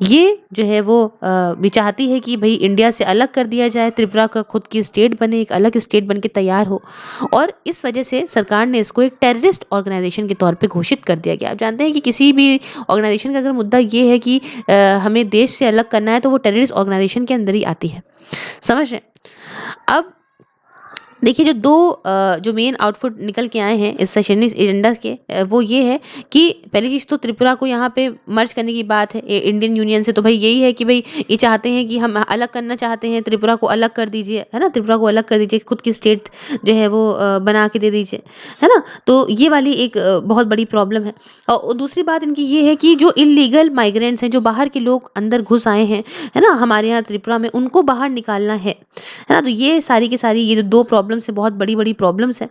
ये जो है वो भी चाहती है कि भाई इंडिया से अलग कर दिया जाए, त्रिपुरा का खुद की स्टेट बने, एक अलग स्टेट बन के तैयार हो। और इस वजह से सरकार ने इसको एक टेररिस्ट ऑर्गेनाइजेशन के तौर पे घोषित कर दिया गया। आप जानते हैं कि किसी भी ऑर्गेनाइजेशन का अगर मुद्दा ये है कि हमें देश से अलग करना है, तो वो टेररिस्ट ऑर्गेनाइजेशन के अंदर ही आती है। समझ रहे हैं? अब देखिए, जो 2 जो मेन आउटपुट निकल के आए हैं इस सेशनिस्ट एजेंडा के, वो ये है कि पहली चीज़ तो त्रिपुरा को यहाँ पे मर्ज करने की बात है इंडियन यूनियन से। तो भाई यही है कि भाई ये चाहते हैं कि हम अलग करना चाहते हैं, त्रिपुरा को अलग कर दीजिए, है ना। त्रिपुरा को अलग कर दीजिए, खुद की स्टेट जो है वो बना के दे दीजिए, है ना। तो ये वाली एक बहुत बड़ी प्रॉब्लम है। और दूसरी बात इनकी ये है कि जो इलीगल माइग्रेंट्स हैं, जो बाहर के लोग अंदर घुस आए हैं, है ना, हमारे यहाँ त्रिपुरा में, उनको बाहर निकालना है ना। तो ये सारी की सारी ये जो 2 प्रॉब्लम्स है, बहुत बड़ी-बड़ी प्रॉब्लम्स हैं।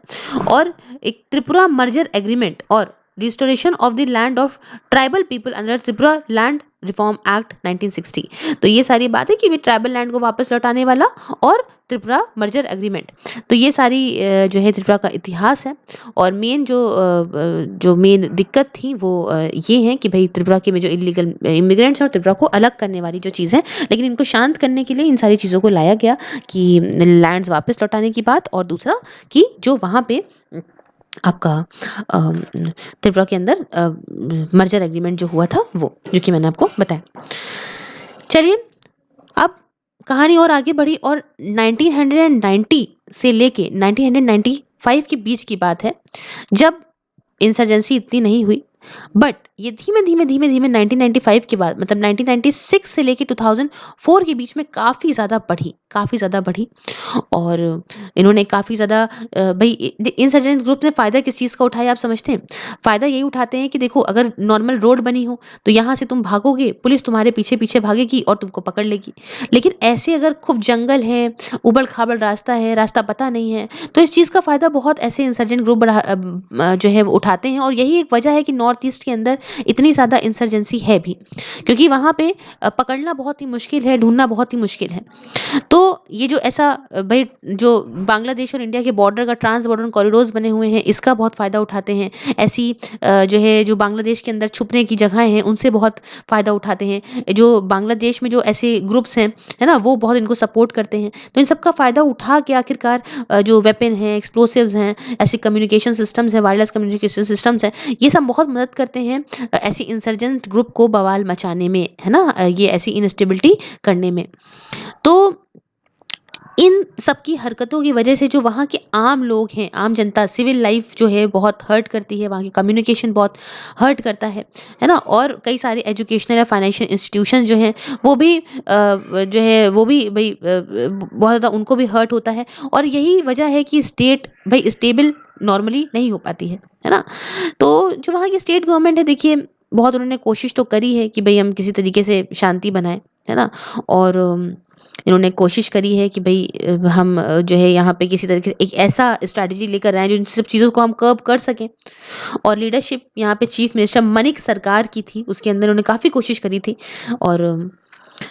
और एक त्रिपुरा मर्जर एग्रीमेंट और restoration of the land of tribal people under Tripura land reform act 1960। तो ये सारी बात है कि ट्राइबल लैंड को वापस लौटाने वाला और त्रिपुरा मर्जर एग्रीमेंट। तो ये सारी जो है त्रिपुरा का इतिहास है। और मेन जो मेन दिक्कत थी वो ये है कि भाई त्रिपुरा के में जो इलीगल इमिग्रेंट्स हैं और त्रिपुरा को अलग करने वाली जो चीज़ है, लेकिन इनको शांत करने के लिए इन सारी चीज़ों को लाया गया कि लैंड्स वापस लौटाने की बात, और दूसरा कि जो वहाँ पे आपका त्रिपुरा के अंदर मर्जर एग्रीमेंट जो हुआ था, वो जो कि मैंने आपको बताया। चलिए, अब कहानी और आगे बढ़ी और 1990 से लेके 1995 के बीच की बात है, जब इंसर्जेंसी इतनी नहीं हुई। बट ये धीमे धीमे 1995 के बाद, मतलब 1996 से लेके 2004 के बीच में काफ़ी ज़्यादा बढ़ी। और इन्होंने काफ़ी ज़्यादा भाई इंसर्जेंट ग्रुप ने फ़ायदा किस चीज़ का उठाया, आप समझते हैं? फ़ायदा यही उठाते हैं कि देखो, अगर नॉर्मल रोड बनी हो तो यहाँ से तुम भागोगे, पुलिस तुम्हारे पीछे पीछे भागेगी और तुमको पकड़ लेगी। लेकिन ऐसे अगर खूब जंगल है, उबड़ खाबड़ रास्ता है, रास्ता पता नहीं है, तो इस चीज़ का फ़ायदा बहुत ऐसे इंसर्जेंट ग्रुप जो है वो उठाते हैं। और यही एक वजह है कि नॉर्थ ईस्ट के अंदर इतनी ज़्यादा इंसर्जेंसी है भी, क्योंकि वहाँ पे पकड़ना बहुत ही मुश्किल है, ढूँढना बहुत ही मुश्किल है। तो ये जो ऐसा भई जो बांग्लादेश और इंडिया के बॉर्डर का ट्रांस बॉर्डर कॉरिडोर्स बने हुए हैं, इसका बहुत फ़ायदा उठाते हैं। ऐसी जो है जो बांग्लादेश के अंदर छुपने की जगहें हैं, उनसे बहुत फ़ायदा उठाते हैं। जो बांग्लादेश में जो ऐसे ग्रुप्स हैं, है ना? वो बहुत इनको सपोर्ट करते हैं। तो इन सब का फ़ायदा उठा के आखिरकार जो वेपन है, एक्सप्लोसिव्स हैं, ऐसे कम्युनिकेशन सिस्टम्स हैं, वायरलेस कम्युनिकेशन सिस्टम्स हैं, ये सब बहुत मदद करते हैं ऐसी इंसर्जेंट ग्रुप को बवाल मचाने में, है ना? ये ऐसी इनस्टेबिलिटी करने में। तो इन सब की हरकतों की वजह से जो वहाँ के आम लोग हैं, आम जनता, सिविल लाइफ जो है बहुत हर्ट करती है, वहाँ की कम्युनिकेशन बहुत हर्ट करता है ना? और कई सारे एजुकेशनल या फाइनेंशियल इंस्टीट्यूशन जो हैं, वो भी जो है वो भी भई बहुत ज़्यादा उनको भी हर्ट होता है, और यही वजह है कि स्टेट भई स्टेबल नॉर्मली नहीं हो पाती है ना? तो जो वहाँ की स्टेट गवर्नमेंट है, देखिए बहुत उन्होंने कोशिश तो करी है कि भई हम किसी तरीके से शांति बनाएँ, है ना? और इन्होंने कोशिश करी है कि भई हम जो है यहाँ पे किसी तरीके से एक ऐसा स्ट्रैटेजी लेकर आएँ जो इन सब चीज़ों को हम कर्ब कर सकें। और लीडरशिप यहाँ पे चीफ मिनिस्टर मनिक सरकार की थी, उसके अंदर उन्होंने काफ़ी कोशिश करी थी, और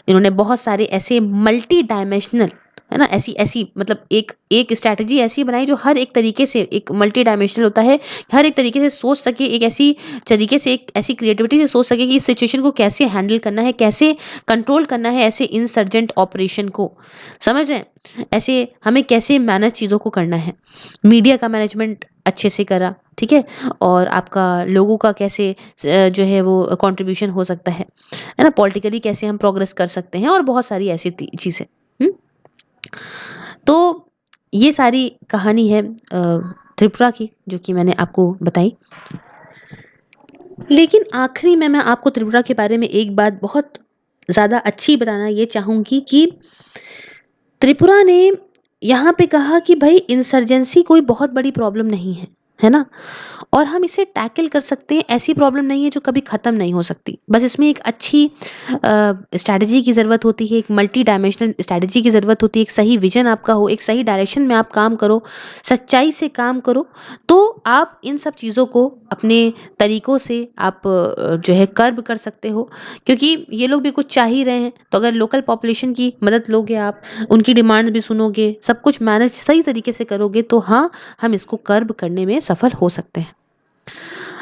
इन्होंने बहुत सारे ऐसे मल्टी डायमेंशनल, है ना, ऐसी ऐसी मतलब एक एक स्ट्रैटेजी ऐसी बनाई जो हर एक तरीके से, एक मल्टी डायमेंशनल होता है, हर एक तरीके से सोच सके, एक ऐसी तरीके से, एक ऐसी क्रिएटिविटी से सोच सके कि इस सिचुएशन को कैसे हैंडल करना है, कैसे कंट्रोल करना है, ऐसे इंसर्जेंट ऑपरेशन को, समझ रहे हैं? ऐसे हमें कैसे मैनेज चीज़ों को करना है। मीडिया का मैनेजमेंट अच्छे से करा, ठीक है? और आपका लोगों का कैसे जो है वो कंट्रीब्यूशन हो सकता है ना? पॉलिटिकली कैसे हम प्रोग्रेस कर सकते हैं, और बहुत सारी ऐसी चीज़ें। हुँ? तो ये सारी कहानी है त्रिपुरा की, जो कि मैंने आपको बताई। लेकिन आखिरी में मैं आपको त्रिपुरा के बारे में एक बात बहुत ज़्यादा अच्छी बताना ये चाहूँगी कि त्रिपुरा ने यहाँ पे कहा कि भाई इंसर्जेंसी कोई बहुत बड़ी प्रॉब्लम नहीं है ना? और हम इसे टैकल कर सकते हैं, ऐसी प्रॉब्लम नहीं है जो कभी ख़त्म नहीं हो सकती। बस इसमें एक अच्छी स्ट्रैटेजी की ज़रूरत होती है, एक मल्टी डायमेंशनल स्ट्रैटेजी की ज़रूरत होती है, एक सही विज़न आपका हो, एक सही डायरेक्शन में आप काम करो, सच्चाई से काम करो, तो आप इन सब चीज़ों को अपने तरीकों से आप जो है कर्ब कर सकते हो। क्योंकि ये लोग भी कुछ चाह ही रहे हैं, तो अगर लोकल पॉपुलेशन की मदद लोगे आप, उनकी डिमांड्स भी सुनोगे, सब कुछ मैनेज सही तरीके से करोगे, तो हाँ, हम इसको कर्ब करने में सफल हो सकते हैं।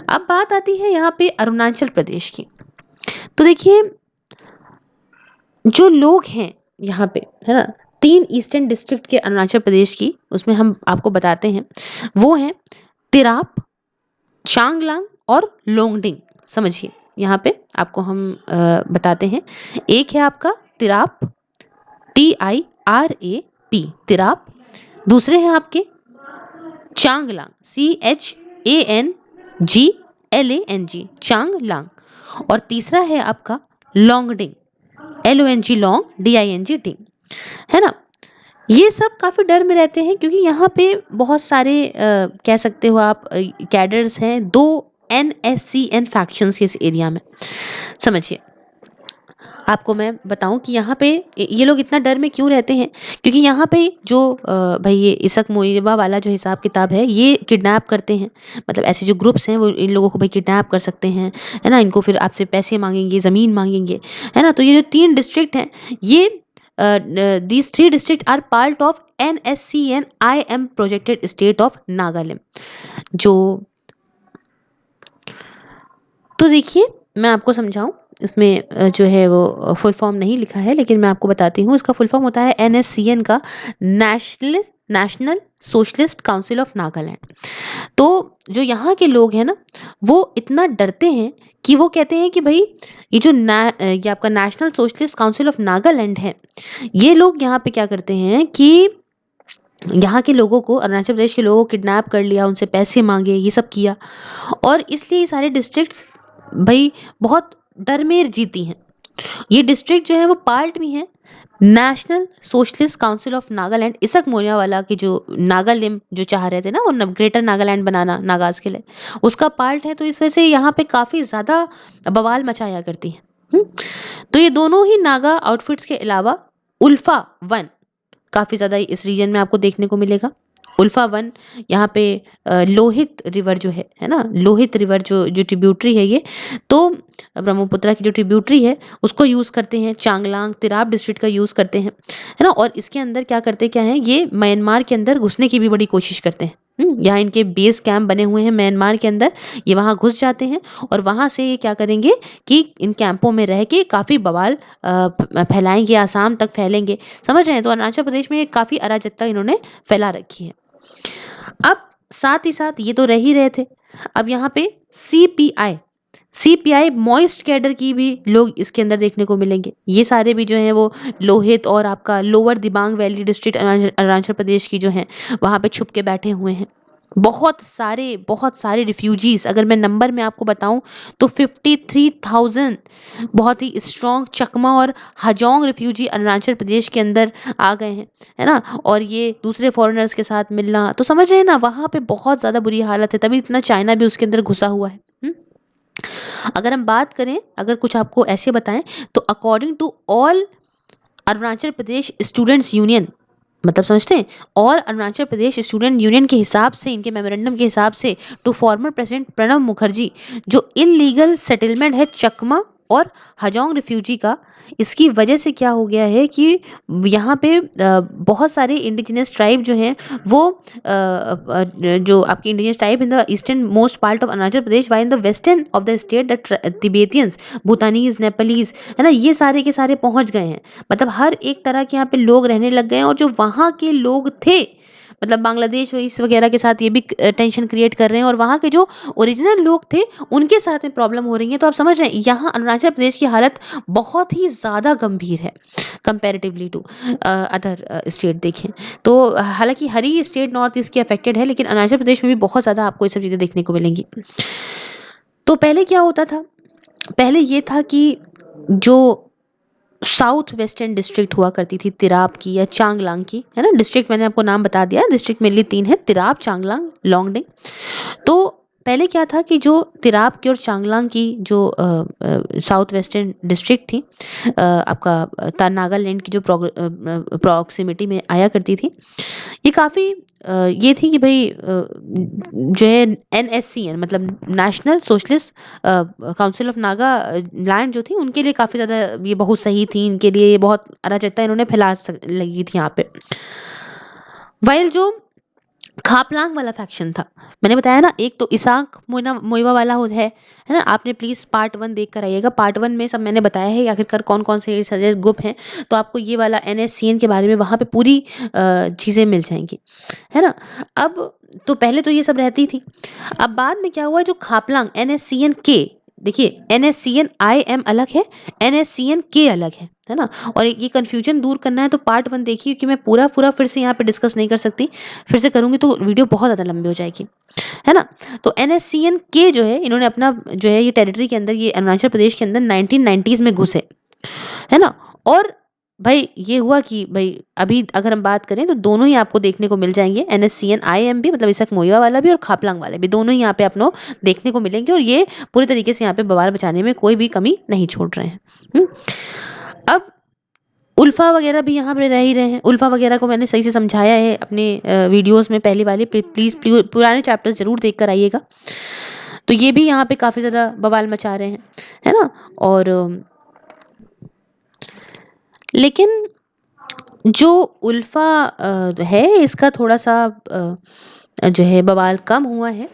अब बात आती है यहाँ पे अरुणाचल प्रदेश की। तो देखिए, जो लोग हैं यहाँ पे, है ना? 3 ईस्टर्न डिस्ट्रिक्ट के अरुणाचल प्रदेश की, उसमें हम आपको बताते हैं। वो हैं तिराप, चांगलांग और लोंगडिंग। समझिए, यहाँ पे आपको हम बताते हैं। एक है आपका तिराप, TIRAP, तिराप। दूसरे हैं आपके चांगलांग, CHANGLANG, चांगलांग। और तीसरा है आपका लोंगडिंग, LONG, लॉन्ग, DING, डिंग, है ना? ये सब काफ़ी डर में रहते हैं, क्योंकि यहाँ पे बहुत सारे कह सकते हो आप कैडर्स हैं, 2 NSCN फैक्शंस इस एरिया में। समझिए, आपको मैं बताऊँ कि यहाँ पे ये लोग इतना डर में क्यों रहते हैं? क्योंकि यहाँ पे जो भई ये इसक मुइबा वाला जो हिसाब किताब है, ये किडनैप करते हैं। मतलब ऐसे जो ग्रुप्स हैं, वो इन लोगों को भई किडनैप कर सकते हैं, है ना? इनको फिर आपसे पैसे माँगेंगे, ज़मीन माँगेंगे, है ना? तो ये जो 3 डिस्ट्रिक्ट हैं, ये these 3 districts are part of NSCN IM projected state of Nagaland. जो तो देखिए, मैं आपको समझाऊँ, इसमें जो है वो फुल फॉर्म नहीं लिखा है, लेकिन मैं आपको बताती हूँ। इसका फुल फॉर्म होता है NSCN का national socialist council of Nagaland. तो जो यहाँ के लोग हैं ना, वो इतना डरते हैं कि वो कहते हैं कि भई ये जो ये आपका national socialist council of Nagaland है, ये लोग यहाँ पे क्या करते हैं कि यहाँ के लोगों को, अरुणाचल प्रदेश के लोगों को किडनैप कर लिया, उनसे पैसे माँगे, ये सब किया, और इसलिए ये सारे डिस्ट्रिक्ट्स भई बहुत डर में जीती हैं। ये डिस्ट्रिक्ट जो है वो पार्ट में है national socialist council of Nagaland, इसक मोरियावाला की जो नागालिम जो चाह रहे थे ना, वो ग्रेटर नागालैंड बनाना नागाज के लिए, उसका पार्ट है। तो इस वजह से यहाँ पे काफ़ी ज़्यादा बवाल मचाया करती है। तो ये दोनों ही नागा आउटफिट्स के अलावा उल्फा वन काफ़ी ज़्यादा इस रीजन में आपको देखने को मिलेगा। उल्फा 1 यहाँ पे लोहित रिवर जो है ना, लोहित रिवर जो जो ट्रिब्यूटरी है ये, तो ब्रह्मपुत्रा की जो ट्रिब्यूटरी है उसको यूज़ करते हैं, चांगलांग, तिराप डिस्ट्रिक्ट का यूज़ करते हैं, है ना? और इसके अंदर क्या करते क्या हैं, ये म्यांमार के अंदर घुसने की भी बड़ी कोशिश करते हैं। यहाँ इनके बेस कैंप बने हुए हैं म्यांमार के अंदर, ये वहाँ घुस जाते हैं और वहाँ से ये क्या करेंगे कि इन कैंपों में रह के काफ़ी बवाल फैलाएँगे, आसाम तक फैलेंगे, समझ रहे हैं? तो अरुणाचल प्रदेश में काफ़ी अराजकता इन्होंने फैला रखी है। अब साथ ही साथ ये तो रह ही रहे थे। अब यहाँ पे सीपीआई सीपीआई मॉइस्ट कैडर की भी लोग इसके अंदर देखने को मिलेंगे। ये सारे भी जो हैं वो लोहित और आपका lower Dibang valley district Arunachal Pradesh की जो हैं वहाँ पे छुप के बैठे हुए हैं। बहुत सारे रिफ्यूजीज, अगर मैं नंबर में आपको बताऊं तो 53,000 बहुत ही स्ट्रॉन्ग चकमा और हजोंग रिफ्यूजी अरुणाचल प्रदेश के अंदर आ गए हैं, है ना? और ये दूसरे फॉरेनर्स के साथ मिलना, तो समझ रहे हैं ना, वहाँ पे बहुत ज़्यादा बुरी हालत है, तभी इतना चाइना भी उसके अंदर घुसा हुआ है। अगर हम बात करें, अगर कुछ आपको ऐसे बताएं, तो according to all Arunachal Pradesh students union, मतलब समझते हैं, और अरुणाचल प्रदेश स्टूडेंट यूनियन के हिसाब से, इनके मेमोरेंडम के हिसाब से, to former president Pranab Mukherjee, जो इलीगल सेटलमेंट है चकमा और हजोंग रिफ्यूजी का, इसकी वजह से क्या हो गया है कि यहाँ पे बहुत सारे इंडिजिनस ट्राइब जो हैं वो जो आपकी indigenous tribe in the eastern most part of Arunachal Pradesh, while in the western of the state the Tibetans, Bhutanese, Nepalese, है ना, ये सारे के सारे पहुंच गए हैं। मतलब हर एक तरह के यहाँ पे लोग रहने लग गए हैं, और जो वहाँ के लोग थे, मतलब बांग्लादेश इस वगैरह के साथ ये भी टेंशन क्रिएट कर रहे हैं, और वहाँ के जो ओरिजिनल लोग थे उनके साथ में प्रॉब्लम हो रही है। तो आप समझ रहे हैं यहाँ अरुणाचल प्रदेश की हालत बहुत ही ज़्यादा गंभीर है कंपैरेटिवली टू अदर स्टेट देखें तो। हालांकि हर ही स्टेट नॉर्थ ईस्ट की अफेक्टेड है, लेकिन अरुणाचल प्रदेश में भी बहुत ज़्यादा आपको ये सब चीज़ें देखने को मिलेंगी। तो पहले क्या होता था, पहले ये था कि जो साउथ वेस्टर्न डिस्ट्रिक्ट हुआ करती थी तिराप की या चांगलांग की, है ना, डिस्ट्रिक्ट मैंने आपको नाम बता दिया, डिस्ट्रिक्ट मेनली 3 है, तिराप, चांगलांग, लोंगडिंग। तो पहले क्या था कि जो तिराप की और चांगलांग की जो साउथ वेस्टर्न डिस्ट्रिक्ट थी, आपका नागालैंड की जो प्रॉक्सिमिटी में आया करती थी, ये काफ़ी ये थी कि भाई जो है एनएससीएन, मतलब national socialist council of Naga land जो थी, उनके लिए काफ़ी ज़्यादा ये बहुत सही थी, इनके लिए ये बहुत अराजकता इन्होंने लगी थी यहाँ पे। वाइल जो खापलांग वाला फैक्शन था, मैंने बताया ना, एक तो इसाक मोइना मोइवा वाला है ना, आपने प्लीज़ पार्ट 1 देख कर आइएगा, पार्ट 1 में सब मैंने बताया है आखिरकार कौन कौन से सजेस्ट ग्रुप हैं, तो आपको ये वाला एनएससीएन के बारे में वहाँ पे पूरी चीज़ें मिल जाएंगी, है ना? अब तो पहले तो ये सब रहती थी, अब बाद में क्या हुआ, जो खापलांग एनएससीएन के, देखिए एनएससीएन आई एम अलग है, एनएससीएन के अलग है ना? और ये कंफ्यूजन दूर करना है तो पार्ट 1 देखिए, क्योंकि मैं पूरा पूरा फिर से यहाँ पे डिस्कस नहीं कर सकती, फिर से करूँगी तो वीडियो बहुत ज़्यादा लंबी हो जाएगी, है ना? तो एनएससीएन के जो है, इन्होंने अपना जो है ये टेरिटरी के अंदर, ये अरुणाचल प्रदेश के अंदर 1990s में घुसे, है ना? और भाई ये हुआ कि भाई अभी अगर हम बात करें तो दोनों ही आपको देखने को मिल जाएंगे, एनएससीएन आईएम भी, मतलब इसक मोइवा वाला भी और खापलांग वाले भी, दोनों ही यहाँ पे अपनो देखने को मिलेंगे, और ये पूरी तरीके से यहाँ पे बवाल बचाने में कोई भी कमी नहीं छोड़ रहे हैं। अब उल्फा वगैरह भी यहाँ पे रह ही रहे हैं, उल्फा वगैरह को मैंने सही से समझाया है अपने वीडियोस में, पहली वाली, प्लीज़ पुराने चैप्टर्स जरूर देख कर आइएगा। तो ये भी यहाँ पे काफ़ी ज़्यादा बवाल मचा रहे हैं, है ना? और लेकिन जो उल्फा है, इसका थोड़ा सा जो है बवाल कम हुआ है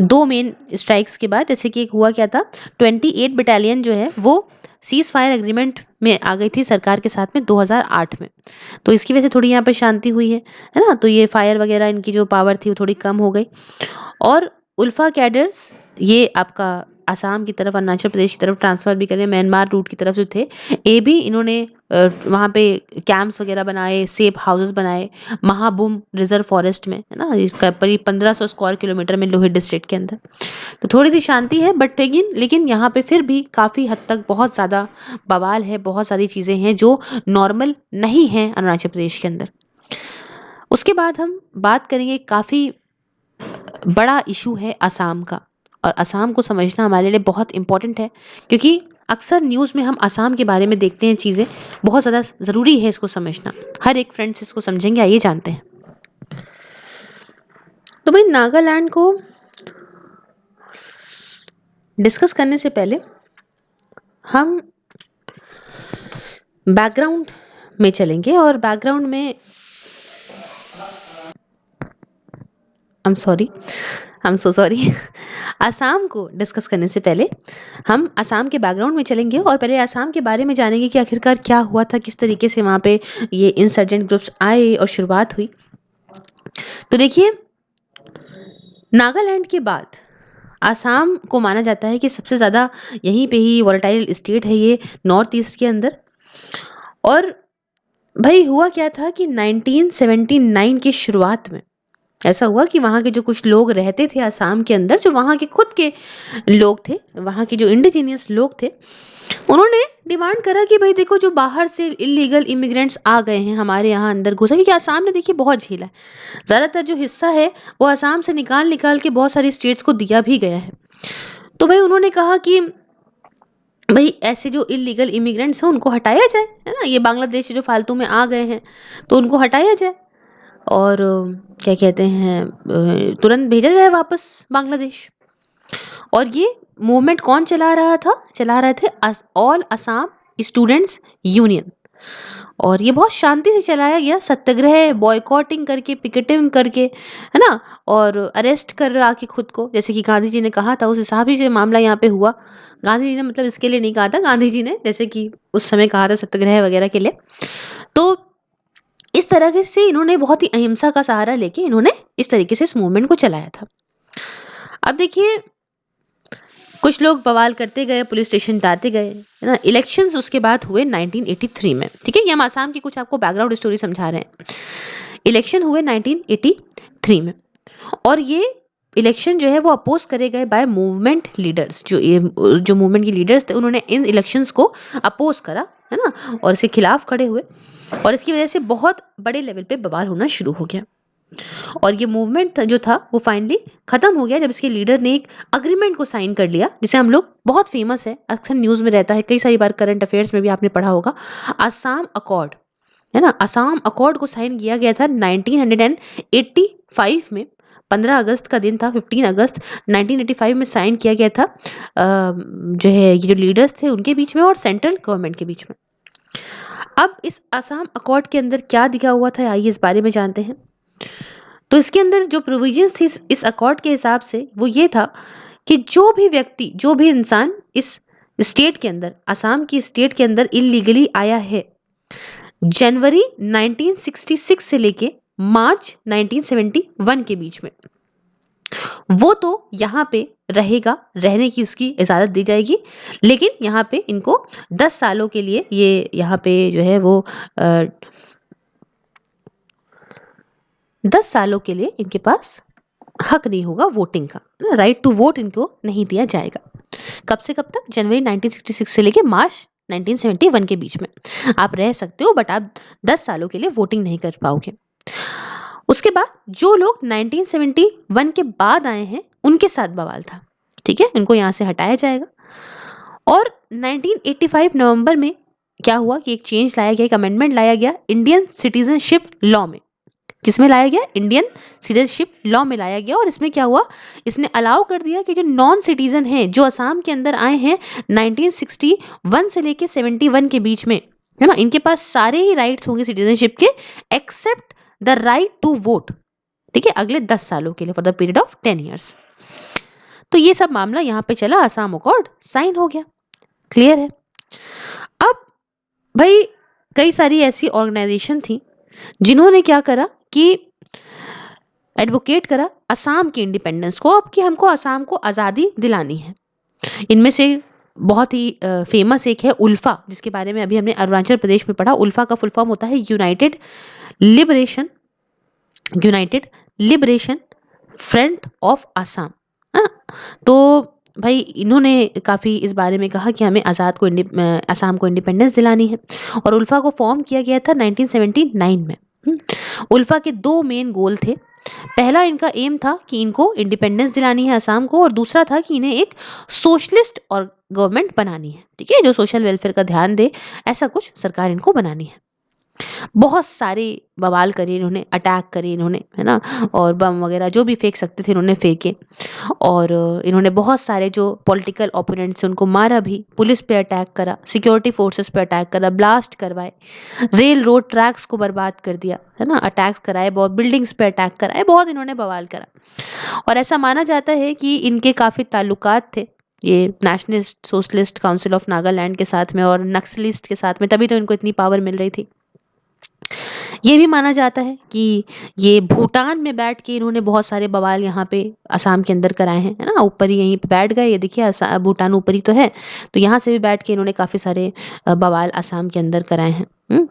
2 मेन स्ट्राइक्स के बाद। जैसे कि एक हुआ क्या था, 28 बटालियन जो है वो सीज़ फायर एग्रीमेंट में आ गई थी सरकार के साथ में 2008 में। तो इसकी वजह से थोड़ी यहाँ पे शांति हुई है ना? तो ये फायर वगैरह इनकी जो पावर थी वो थोड़ी कम हो गई, और उल्फा कैडर्स ये आपका असम की तरफ, अरुणाचल प्रदेश की तरफ ट्रांसफ़र भी करें, म्यांमार रूट की तरफ जो थे, ये भी इन्होंने वहाँ पे कैंप्स वगैरह बनाए, सेफ हाउसेस बनाए, महाबूम रिजर्व फॉरेस्ट में, है ना, करीब 1500 स्क्वायर किलोमीटर में लोहित डिस्ट्रिक्ट के अंदर। तो थोड़ी सी शांति है, बट लेकिन यहाँ पे फिर भी काफ़ी हद तक बहुत ज़्यादा बवाल है, बहुत सारी चीज़ें हैं जो नॉर्मल नहीं हैं अरुणाचल प्रदेश के अंदर। उसके बाद हम बात करेंगे, काफ़ी बड़ा इशू है असम का, और असम को समझना हमारे लिए बहुत इम्पोर्टेंट है, क्योंकि अक्सर न्यूज़ में हम असम के बारे में देखते हैं चीज़ें, बहुत ज़्यादा ज़रूरी है इसको समझना। हर एक फ्रेंड्स इसको समझेंगे, आइए जानते हैं। तो भाई नागालैंड को डिस्कस करने से पहले हम बैकग्राउंड में चलेंगे, और बैकग्राउंड में I am so sorry Assam को डिस्कस करने से पहले हम असम के बैकग्राउंड में चलेंगे और पहले असम के बारे में जानेंगे कि आखिरकार क्या हुआ था, किस तरीके से वहाँ पे ये इंसर्जेंट ग्रुप्स आए और शुरुआत हुई। तो देखिए, नागालैंड के बाद आसाम को माना जाता है कि सबसे ज़्यादा यहीं पे ही वॉलेटाइल स्टेट है ये नॉर्थ ईस्ट के अंदर। और भाई हुआ क्या था कि 1979 की शुरुआत में ऐसा हुआ कि वहाँ के जो कुछ लोग रहते थे आसाम के अंदर, जो वहाँ के खुद के लोग थे, वहाँ के जो इंडिजीनियस लोग थे, उन्होंने डिमांड करा कि भाई देखो, जो बाहर से इलीगल इमिग्रेंट्स आ गए हैं हमारे यहाँ अंदर घुसा, क्योंकि आसाम ने देखिए बहुत झेला है। ज़्यादातर जो हिस्सा है वो आसाम से निकाल निकाल के बहुत सारी स्टेट्स को दिया भी गया है। तो भाई उन्होंने कहा कि भाई ऐसे जो इलीगल इमिग्रेंट्स हैं उनको हटाया जाए, है ना, ये बांग्लादेश से जो फालतू में आ गए हैं तो उनको हटाया जाए, और क्या कहते हैं, तुरंत भेजा जाए वापस बांग्लादेश। और ये मूवमेंट कौन चला रहा था? चला रहे थे ऑल असम स्टूडेंट्स यूनियन। और ये बहुत शांति से चलाया गया, सत्याग्रह, बॉयकॉटिंग करके, पिकेटिंग करके, है ना, और अरेस्ट कर आके खुद को, जैसे कि गांधी जी ने कहा था, उस हिसाब से मामला यहाँ पे हुआ। गांधी जी ने मतलब इसके लिए नहीं कहा था, गांधी जी ने जैसे कि उस समय कहा था सत्याग्रह वगैरह के लिए। तो इस तरह से इन्होंने बहुत ही अहिंसा का सहारा लेके इन्होंने इस तरीके से इस मूवमेंट को चलाया था। अब देखिए, कुछ लोग बवाल करते गए, पुलिस स्टेशन जाते गए, है ना। इलेक्शंस उसके बाद हुए 1983 में, ठीक है, ये हम आसाम की कुछ आपको बैकग्राउंड स्टोरी समझा रहे हैं। इलेक्शन हुए 1983 में, और ये इलेक्शन जो है वो अपोज करे गए बाय मूवमेंट लीडर्स। जो मूवमेंट के लीडर्स थे उन्होंने इन इलेक्शंस को अपोज करा, है ना, और इसके खिलाफ खड़े हुए, और इसकी वजह से बहुत बड़े लेवल पे बवाल होना शुरू हो गया। और ये मूवमेंट जो था वो फाइनली खत्म हो गया जब इसके लीडर ने एक अग्रीमेंट को साइन कर लिया, जिसे हम लोग, बहुत फेमस है, अक्सर न्यूज में रहता है, कई सारी बार करंट अफेयर्स में भी आपने पढ़ा होगा, असम अकॉर्ड, है ना। असम अकॉर्ड को साइन किया गया था 1985 में। 15 अगस्त का दिन था, 15 अगस्त 1985 में साइन किया गया था, जो है ये जो लीडर्स थे उनके बीच में और सेंट्रल गवर्नमेंट के बीच में। अब इस असम अकॉर्ड के अंदर क्या दिखा हुआ था, आइए इस बारे में जानते हैं। तो इसके अंदर जो प्रोविजंस थी इस अकॉर्ड के हिसाब से वो ये था कि जो भी व्यक्ति, जो भी इंसान इस स्टेट के अंदर, असम की स्टेट के अंदर इलीगली आया है जनवरी 1966 से लेके मार्च 1971 के बीच में, वो तो यहाँ पे रहेगा, रहने की इसकी इजाज़त दी जाएगी, लेकिन यहाँ पे इनको 10 सालों के लिए, ये यहाँ पे जो है वो 10 सालों के लिए इनके पास हक नहीं होगा वोटिंग का, राइट टू वोट इनको नहीं दिया जाएगा। कब से कब तक? जनवरी 1966 से लेके मार्च 1971 के बीच में आप रह सकते हो, बट आप 10 सालों के लिए वोटिंग नहीं कर पाओगे। उसके बाद जो लोग 1971 के बाद आए हैं उनके साथ बवाल था, ठीक है, इनको यहाँ से हटाया जाएगा। और 1985 नवंबर में क्या हुआ कि एक चेंज लाया गया, एक अमेंडमेंट लाया गया इंडियन सिटीजनशिप लॉ में। किसमें लाया गया? इंडियन सिटीजनशिप लॉ में लाया गया। और इसमें क्या हुआ, इसने अलाउ कर दिया कि जो नॉन सिटीजन हैं, जो असम के अंदर आए हैं 1961 से लेके 71 के बीच में, है ना, इनके पास सारे ही राइट्स होंगे सिटीजनशिप के, except the right to vote, ठीक है, अगले 10 सालों के लिए, for the period of 10 years. तो ये सब मामला यहाँ पे चला, असम अकॉर्ड साइन हो गया, क्लियर है। अब भाई कई सारी ऐसी ऑर्गेनाइजेशन थी जिन्होंने क्या करा कि एडवोकेट करा असम की इंडिपेंडेंस को, अब कि हमको असम को आज़ादी दिलानी है। इनमें से बहुत ही फेमस एक है उल्फा, जिसके बारे में अभी हमने अरुणाचल प्रदेश में पढ़ा। उल्फा का फुल फॉर्म होता है liberation United liberation front of Assam. हाँ, तो भाई इन्होंने काफ़ी इस बारे में कहा कि हमें असम को इंडिपेंडेंस दिलानी है, और उल्फा को फॉर्म किया गया था 1979 में। उल्फा के दो मेन गोल थे। पहला इनका एम था कि इनको इंडिपेंडेंस दिलानी है असम को, और दूसरा था कि इन्हें एक सोशलिस्ट और गवर्नमेंट बनानी है, ठीक है, जो सोशल वेलफेयर का ध्यान दे, ऐसा कुछ सरकार इनको बनानी है। बहुत सारे बवाल करे इन्होंने, अटैक करे इन्होंने, है ना? और बम वगैरह जो भी फेंक सकते थे इन्होंने फेंके। और इन्होंने बहुत सारे जो पॉलिटिकल ओपोनेंट्स थे उनको मारा भी, पुलिस पे अटैक करा, सिक्योरिटी फोर्सेस पे अटैक करा, ब्लास्ट करवाए, रेल रोड ट्रैक्स को बर्बाद कर दिया, है ना? अटैक्स कराए, बहुत बिल्डिंग्स पे अटैक कराए, बहुत इन्होंने बवाल करा। और ऐसा माना जाता है कि इनके काफ़ी ताल्लुकात थे ये nationalist socialist council of Nagaland के साथ में और नक्सलिस्ट के साथ में, तभी तो इनको इतनी पावर मिल रही थी। ये भी माना जाता है कि ये भूटान में बैठ के इन्होंने बहुत सारे बवाल यहाँ पे असम के अंदर कराए हैं, है ना? ऊपर ही यहीं पे बैठ गए, ये देखिए भूटान ऊपर ही तो है, तो यहाँ से भी बैठ के इन्होंने काफ़ी सारे बवाल असम के अंदर कराए हैं।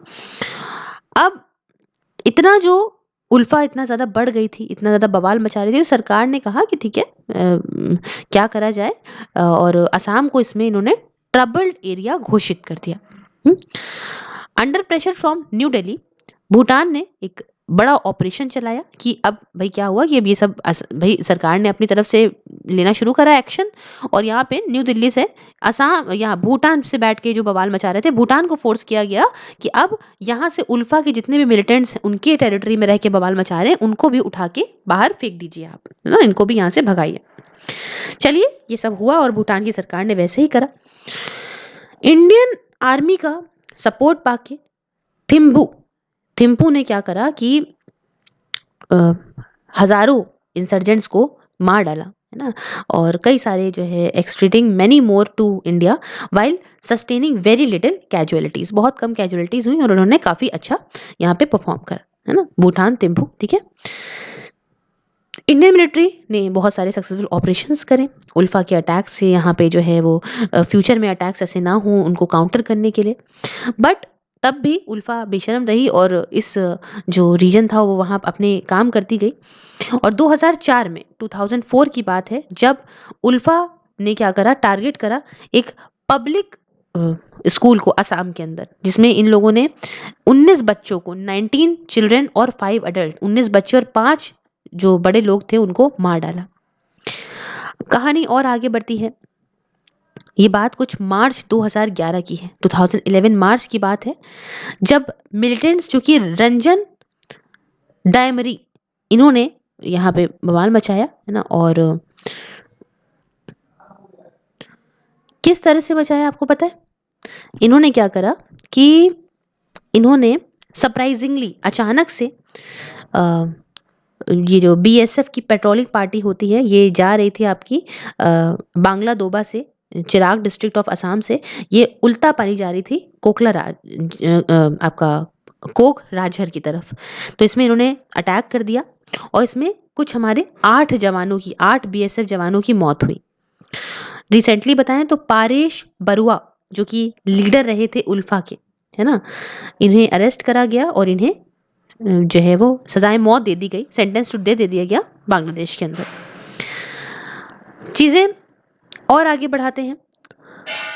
अब इतना जो उल्फा इतना ज़्यादा बढ़ गई थी, इतना ज़्यादा बवाल मचा रही थी, तो सरकार ने कहा कि ठीक है, क्या करा जाए, और असम को इसमें इन्होंने ट्रबल्ड एरिया घोषित कर दिया। Under pressure from new Delhi, Bhutan ने एक बड़ा ऑपरेशन चलाया कि अब भाई क्या हुआ कि अब ये सब भाई सरकार ने अपनी तरफ से लेना शुरू करा एक्शन, और यहाँ पे न्यू दिल्ली से असम, यहाँ भूटान से बैठ के जो बवाल मचा रहे थे, भूटान को फोर्स किया गया कि अब यहाँ से उल्फा के जितने भी मिलिटेंट्स हैं उनके टेरिटरी में रह के बवाल मचा रहे हैं उनको भी उठा के बाहर फेंक दीजिए आप, है ना? इनको भी यहाँ से भगाइए। चलिए, ये सब हुआ और भूटान की सरकार ने वैसे ही करा। इंडियन आर्मी का सपोर्ट पाके थिम्पू थिम्पू ने क्या करा कि अ, हजारों इंसर्जेंट्स को मार डाला, है ना? और कई सारे जो है extracting many more to India while sustaining very little casualties, बहुत कम कैजुअलिटीज हुई और उन्होंने काफी अच्छा यहाँ पे परफॉर्म करा, है ना? भूटान थिम्पू, ठीक है। इंडियन मिलिट्री ने बहुत सारे सक्सेसफुल ऑपरेशंस करे उल्फा के अटैक से, यहाँ पे जो है वो फ्यूचर में अटैक्स ऐसे ना हो उनको काउंटर करने के लिए। बट तब भी उल्फा बेशरम रही और इस जो रीजन था वो वहाँ अपने काम करती गई। और 2004 में 2004 की बात है जब उल्फा ने क्या करा, टारगेट करा एक पब्लिक स्कूल को असम के अंदर, जिसमें इन लोगों ने 19 बच्चों को, 19 चिल्ड्रन और 5 अडल्ट, 19 बच्चे और 5 जो बड़े लोग थे उनको मार डाला। कहानी और आगे बढ़ती है। ये बात कुछ मार्च 2011 की है, 2011 मार्च की बात है, जब मिलिटेंट्स जो कि रंजन डायमरी, इन्होंने यहाँ पे बवाल मचाया, है ना? और किस तरह से मचाया आपको पता है? इन्होंने क्या करा कि इन्होंने सरप्राइजिंगली अचानक से अ, ये जो बीएसएफ की पेट्रोलिंग पार्टी होती है ये जा रही थी आपकी बांग्ला दोबा से, चिराग डिस्ट्रिक्ट ऑफ असम से, ये उल्टा पानी जा रही थी आपका कोक राजहर की तरफ। तो इसमें इन्होंने अटैक कर दिया और इसमें कुछ हमारे 8 बीएसएफ जवानों की मौत हुई। रिसेंटली बताएं तो पारेश बरुआ जो कि लीडर रहे थे उल्फा के, है ना, इन्हें अरेस्ट करा गया और इन्हें जो है वो सजाए मौत दे दी गई, सेंटेंस टू डेथ दे दिया गया बांग्लादेश के अंदर। चीज़ें और आगे बढ़ाते हैं।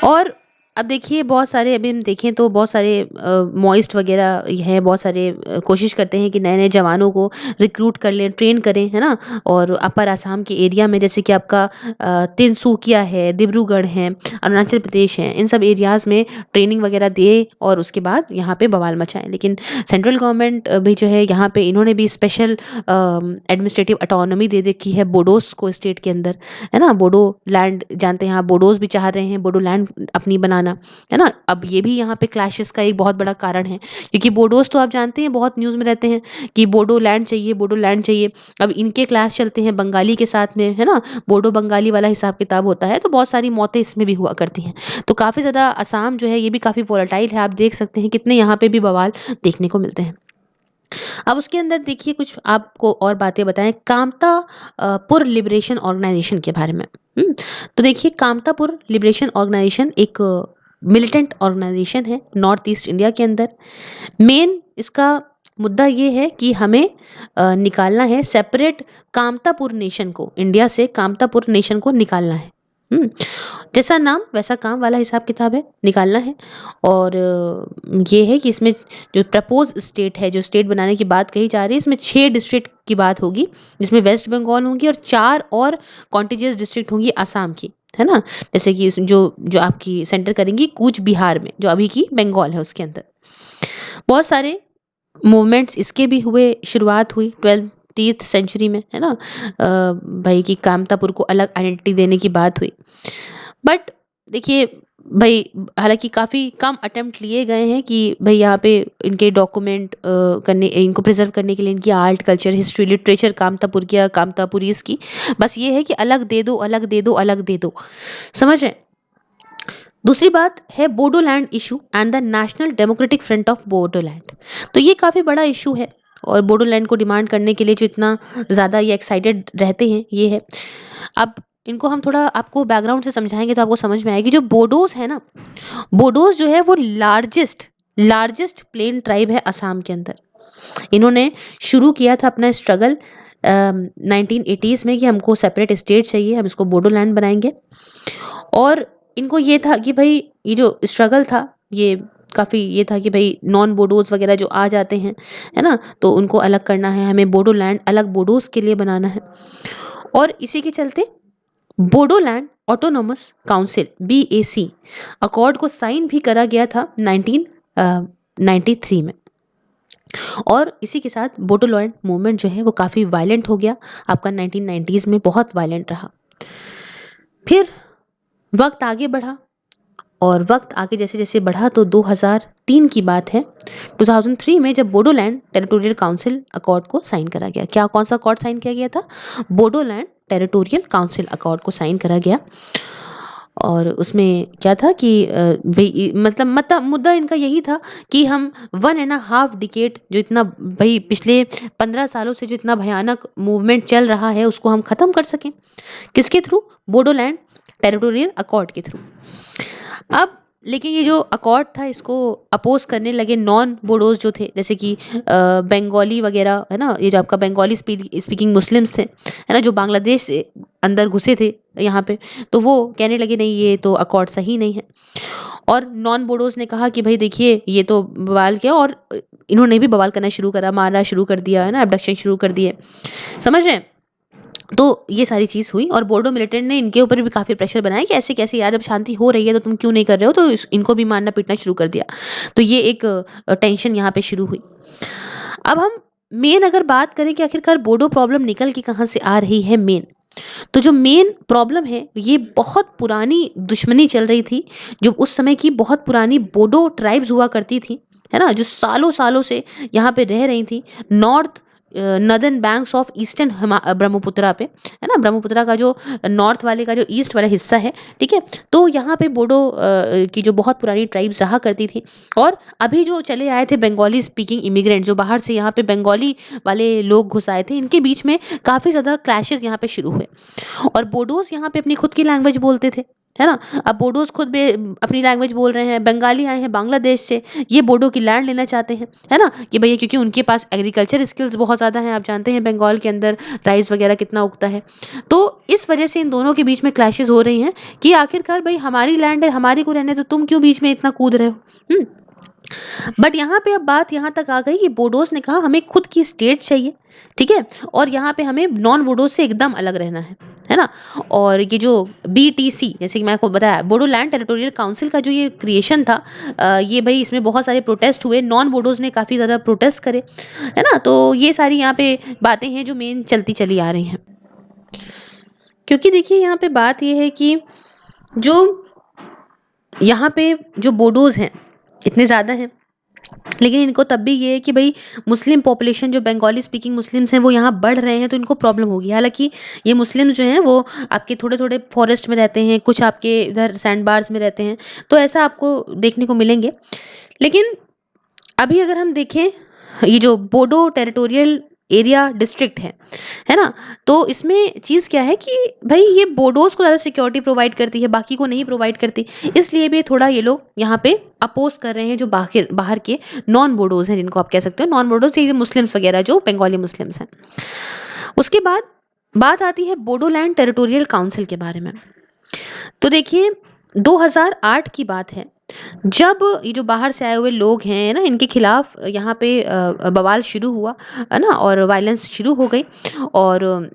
और अब देखिए बहुत सारे, अभी हम देखें तो बहुत सारे मॉइस्ट वगैरह हैं, बहुत सारे कोशिश करते हैं कि नए नए जवानों को रिक्रूट कर लें, ट्रेन करें, है ना? और अपर आसाम के एरिया में जैसे कि आपका तिनसुकिया है, डिब्रूगढ़ है, अरुणाचल प्रदेश है, इन सब एरियाज़ में ट्रेनिंग वगैरह दे और उसके बाद यहाँ पे बवाल मचाएं। लेकिन सेंट्रल गवर्नमेंट भी जो है यहाँ पे इन्होंने भी स्पेशल एडमिनिस्ट्रेटिव ऑटोनॉमी दे रखी है बोडोस को स्टेट के अंदर, है ना? बोडो लैंड जानते हैं आप, बोडोस भी चाह रहे हैं बोडो लैंड अपनी बनाना, है ना? अब ये भी यहाँ पे क्लैशेस का एक बहुत बड़ा कारण है, क्योंकि बोडोस तो आप जानते हैं बहुत न्यूज़ में रहते हैं कि बोडो लैंड चाहिए, बोडो लैंड चाहिए। अब इनके क्लैश चलते हैं बंगाली के साथ में, है ना? बोडो बंगाली वाला हिसाब किताब होता है, तो बहुत सारी मौतें इसमें भी हुआ करती हैं। तो काफ़ी ज़्यादा असम जो है ये भी काफ़ी वोलेटाइल है, आप देख सकते हैं कितने यहाँ पे भी बवाल देखने को मिलते हैं। अब उसके अंदर देखिए कुछ आपको और बातें बताएं कामता पुर लिबरेशन ऑर्गेनाइजेशन के बारे में। तो देखिए कामतापुर लिबरेशन ऑर्गेनाइजेशन एक मिलिटेंट ऑर्गेनाइजेशन है नॉर्थ ईस्ट इंडिया के अंदर। मेन इसका मुद्दा ये है कि हमें निकालना है सेपरेट कामतापुर नेशन को, इंडिया से कामतापुर नेशन को निकालना है। जैसा नाम वैसा काम वाला हिसाब किताब है, निकालना है। और ये है कि इसमें जो प्रपोज स्टेट है, जो स्टेट बनाने की बात कही जा रही है, इसमें 6 डिस्ट्रिक्ट की बात होगी, जिसमें वेस्ट बंगाल होंगी और 4 और कॉन्टिजियस डिस्ट्रिक्ट होंगी आसाम की, है ना? जैसे कि जो जो आपकी सेंटर करेंगी कूच बिहार में, जो अभी की बंगाल है उसके अंदर। बहुत सारे मूवमेंट्स इसके भी हुए, शुरुआत हुई 12th सेंचुरी में, है ना। भाई कि कामतापुर को अलग आइडेंटिटी देने की बात हुई। बट देखिए भाई, हालांकि काफ़ी कम अटेम्प्ट लिए गए हैं कि भाई यहाँ पे इनके डॉक्यूमेंट करने, इनको प्रिजर्व करने के लिए इनकी art, culture, history, literature Kamatapur की या कामतापुरीज की। बस ये है कि अलग दे दो, अलग दे दो, अलग दे दो, समझ रहे हैं। दूसरी बात है Bodoland issue and the national democratic front of Bodoland. तो ये काफ़ी बड़ा इशू है, और बोडोलैंड को डिमांड करने के लिए जो इतना ज़्यादा ये एक्साइटेड रहते हैं, ये है। अब इनको हम थोड़ा आपको बैकग्राउंड से समझाएंगे तो आपको समझ में आएगी। जो बोडोस है ना, बोडोस जो है वो लार्जेस्ट लार्जेस्ट प्लेन ट्राइब है असम के अंदर। इन्होंने शुरू किया था अपना स्ट्रगल 1980s में कि हमको सेपरेट स्टेट चाहिए, हम इसको बोडोलैंड बनाएंगे। और इनको ये था कि भाई ये जो स्ट्रगल था, ये काफ़ी ये था कि भाई नॉन बोडोस वगैरह जो आ जाते हैं, है ना, तो उनको अलग करना है, हमें बोडोलैंड अलग बोडोस के लिए बनाना है। और इसी के चलते Bodoland autonomous council BAC accord को साइन भी करा गया था 1993 में। और इसी के साथ बोडोलैंड मूवमेंट जो है वो काफ़ी वायलेंट हो गया, आपका 1990s में बहुत वायलेंट रहा। फिर वक्त आगे बढ़ा, और वक्त आगे जैसे जैसे बढ़ा तो 2003 की बात है। 2003 में जब बोडोलैंड टेरिटोरियल काउंसिल अकॉर्ड को साइन करा गया, क्या कौन सा अकॉर्ड साइन किया गया था? बोडोलैंड टेरिटोरियल काउंसिल अकॉर्ड को साइन करा गया। और उसमें क्या था कि भाई मतलब मुद्दा इनका यही था कि हम 1.5 डिकेड जो इतना भाई पिछले 15 सालों से जो इतना भयानक मूवमेंट चल रहा है उसको हम खत्म कर सकें। किसके थ्रू? बोडोलैंड टेरिटोरियल अकॉर्ड के थ्रू। अब लेकिन ये जो अकॉर्ड था इसको अपोज करने लगे नॉन बोडोज जो थे, जैसे कि बंगाली वगैरह, है ना, ये जो आपका बंगाली स्पीकिंग मुस्लिम्स थे, है ना, जो बांग्लादेश से अंदर घुसे थे यहाँ पे, तो वो कहने लगे नहीं ये तो अकॉर्ड सही नहीं है। और नॉन बोडोज ने कहा कि भाई देखिए ये तो बवाल किया, और इन्होंने भी बवाल करना शुरू करा, मारना शुरू कर दिया, है ना, अबडक्शन शुरू कर दिए, समझ रहे हैं। तो ये सारी चीज़ हुई, और बोडो मिलिटेंट ने इनके ऊपर भी काफ़ी प्रेशर बनाया कि ऐसे कैसे यार, जब शांति हो रही है तो तुम क्यों नहीं कर रहे हो, तो इनको भी मारना पीटना शुरू कर दिया। तो ये एक टेंशन यहाँ पे शुरू हुई। अब हम मेन अगर बात करें कि आखिरकार बोडो प्रॉब्लम निकल के कहाँ से आ रही है मेन, तो जो मेन प्रॉब्लम है ये बहुत पुरानी दुश्मनी चल रही थी, जो उस समय की बहुत पुरानी बोडो ट्राइब्स हुआ करती थी, है ना, जो सालों सालों से यहाँ पे रह रही थी north northern banks of eastern Brahmaputra पे, है ना, ब्रह्मपुत्रा का जो नॉर्थ वाले का जो ईस्ट वाला हिस्सा है, ठीक है। तो यहाँ पे बोडो की जो बहुत पुरानी ट्राइब्स रहा करती थी, और अभी जो चले आए थे बंगाली स्पीकिंग इमिग्रेंट, जो बाहर से यहाँ पे बंगाली वाले लोग घुस आए थे, इनके बीच में काफ़ी ज़्यादा क्लैशेस यहाँ पे शुरू हुए। और बोडोस यहाँ पे अपनी खुद की लैंग्वेज बोलते थे, है ना। अब बोडोस खुद भी अपनी लैंग्वेज बोल रहे हैं, बंगाली आए हैं बांग्लादेश से, ये बोडो की लैंड लेना चाहते हैं, है ना, कि भैया क्योंकि उनके पास एग्रीकल्चर स्किल्स बहुत ज़्यादा हैं, आप जानते हैं बंगाल के अंदर राइस वगैरह कितना उगता है। तो इस वजह से इन दोनों के बीच में क्लैशेस हो रही हैं कि आखिरकार भाई हमारी लैंड है, हमारी को रहने, तो तुम क्यों बीच में इतना कूद रहे हो। बट यहाँ पे अब बात यहाँ तक आ गई कि बोडोस ने कहा हमें खुद की स्टेट चाहिए, ठीक है, और यहाँ पे हमें नॉन बोडोस से एकदम अलग रहना है ना। और ये जो BTC, जैसे कि मैं आपको बताया, बोडोलैंड टेरिटोरियल काउंसिल का जो ये क्रिएशन था, ये भाई इसमें बहुत सारे प्रोटेस्ट हुए, नॉन बोडोस ने काफ़ी ज़्यादा प्रोटेस्ट करे, है ना। तो ये सारी यहाँ पे बातें हैं जो मेन चलती चली आ रही हैं। क्योंकि देखिए यहाँ पे बात ये है कि जो यहाँ पे जो बोडोज हैं इतने ज़्यादा हैं, लेकिन इनको तब भी ये है कि भाई मुस्लिम पॉपुलेशन, जो बंगाली स्पीकिंग मुस्लिम्स हैं वो यहाँ बढ़ रहे हैं, तो इनको प्रॉब्लम होगी। हालांकि ये मुस्लिम्स जो हैं वो आपके थोड़े थोड़े फॉरेस्ट में रहते हैं, कुछ आपके इधर सैंड बार्स में रहते हैं, तो ऐसा आपको देखने को मिलेंगे। लेकिन अभी अगर हम देखें, ये जो बोडो टेरिटोरियल एरिया डिस्ट्रिक्ट है ना, तो इसमें चीज़ क्या है कि भाई ये बोडोस को ज़्यादा सिक्योरिटी प्रोवाइड करती है, बाकी को नहीं प्रोवाइड करती। इसलिए भी थोड़ा ये लोग यहाँ पे अपोज कर रहे हैं, जो बाहर बाहर के नॉन बोडोज हैं, जिनको आप कह सकते हो नॉन बोडोज, ये मुस्लिम्स वगैरह जो बंगाली मुस्लिम्स हैं। उसके बाद बात आती है बोडोलैंड टेरिटोरियल काउंसिल के बारे में। तो देखिए 2008 की बात है, जब ये जो बाहर से आए हुए लोग हैं ना, इनके खिलाफ यहाँ पे बवाल शुरू हुआ, है ना, और वायलेंस शुरू हो गई। और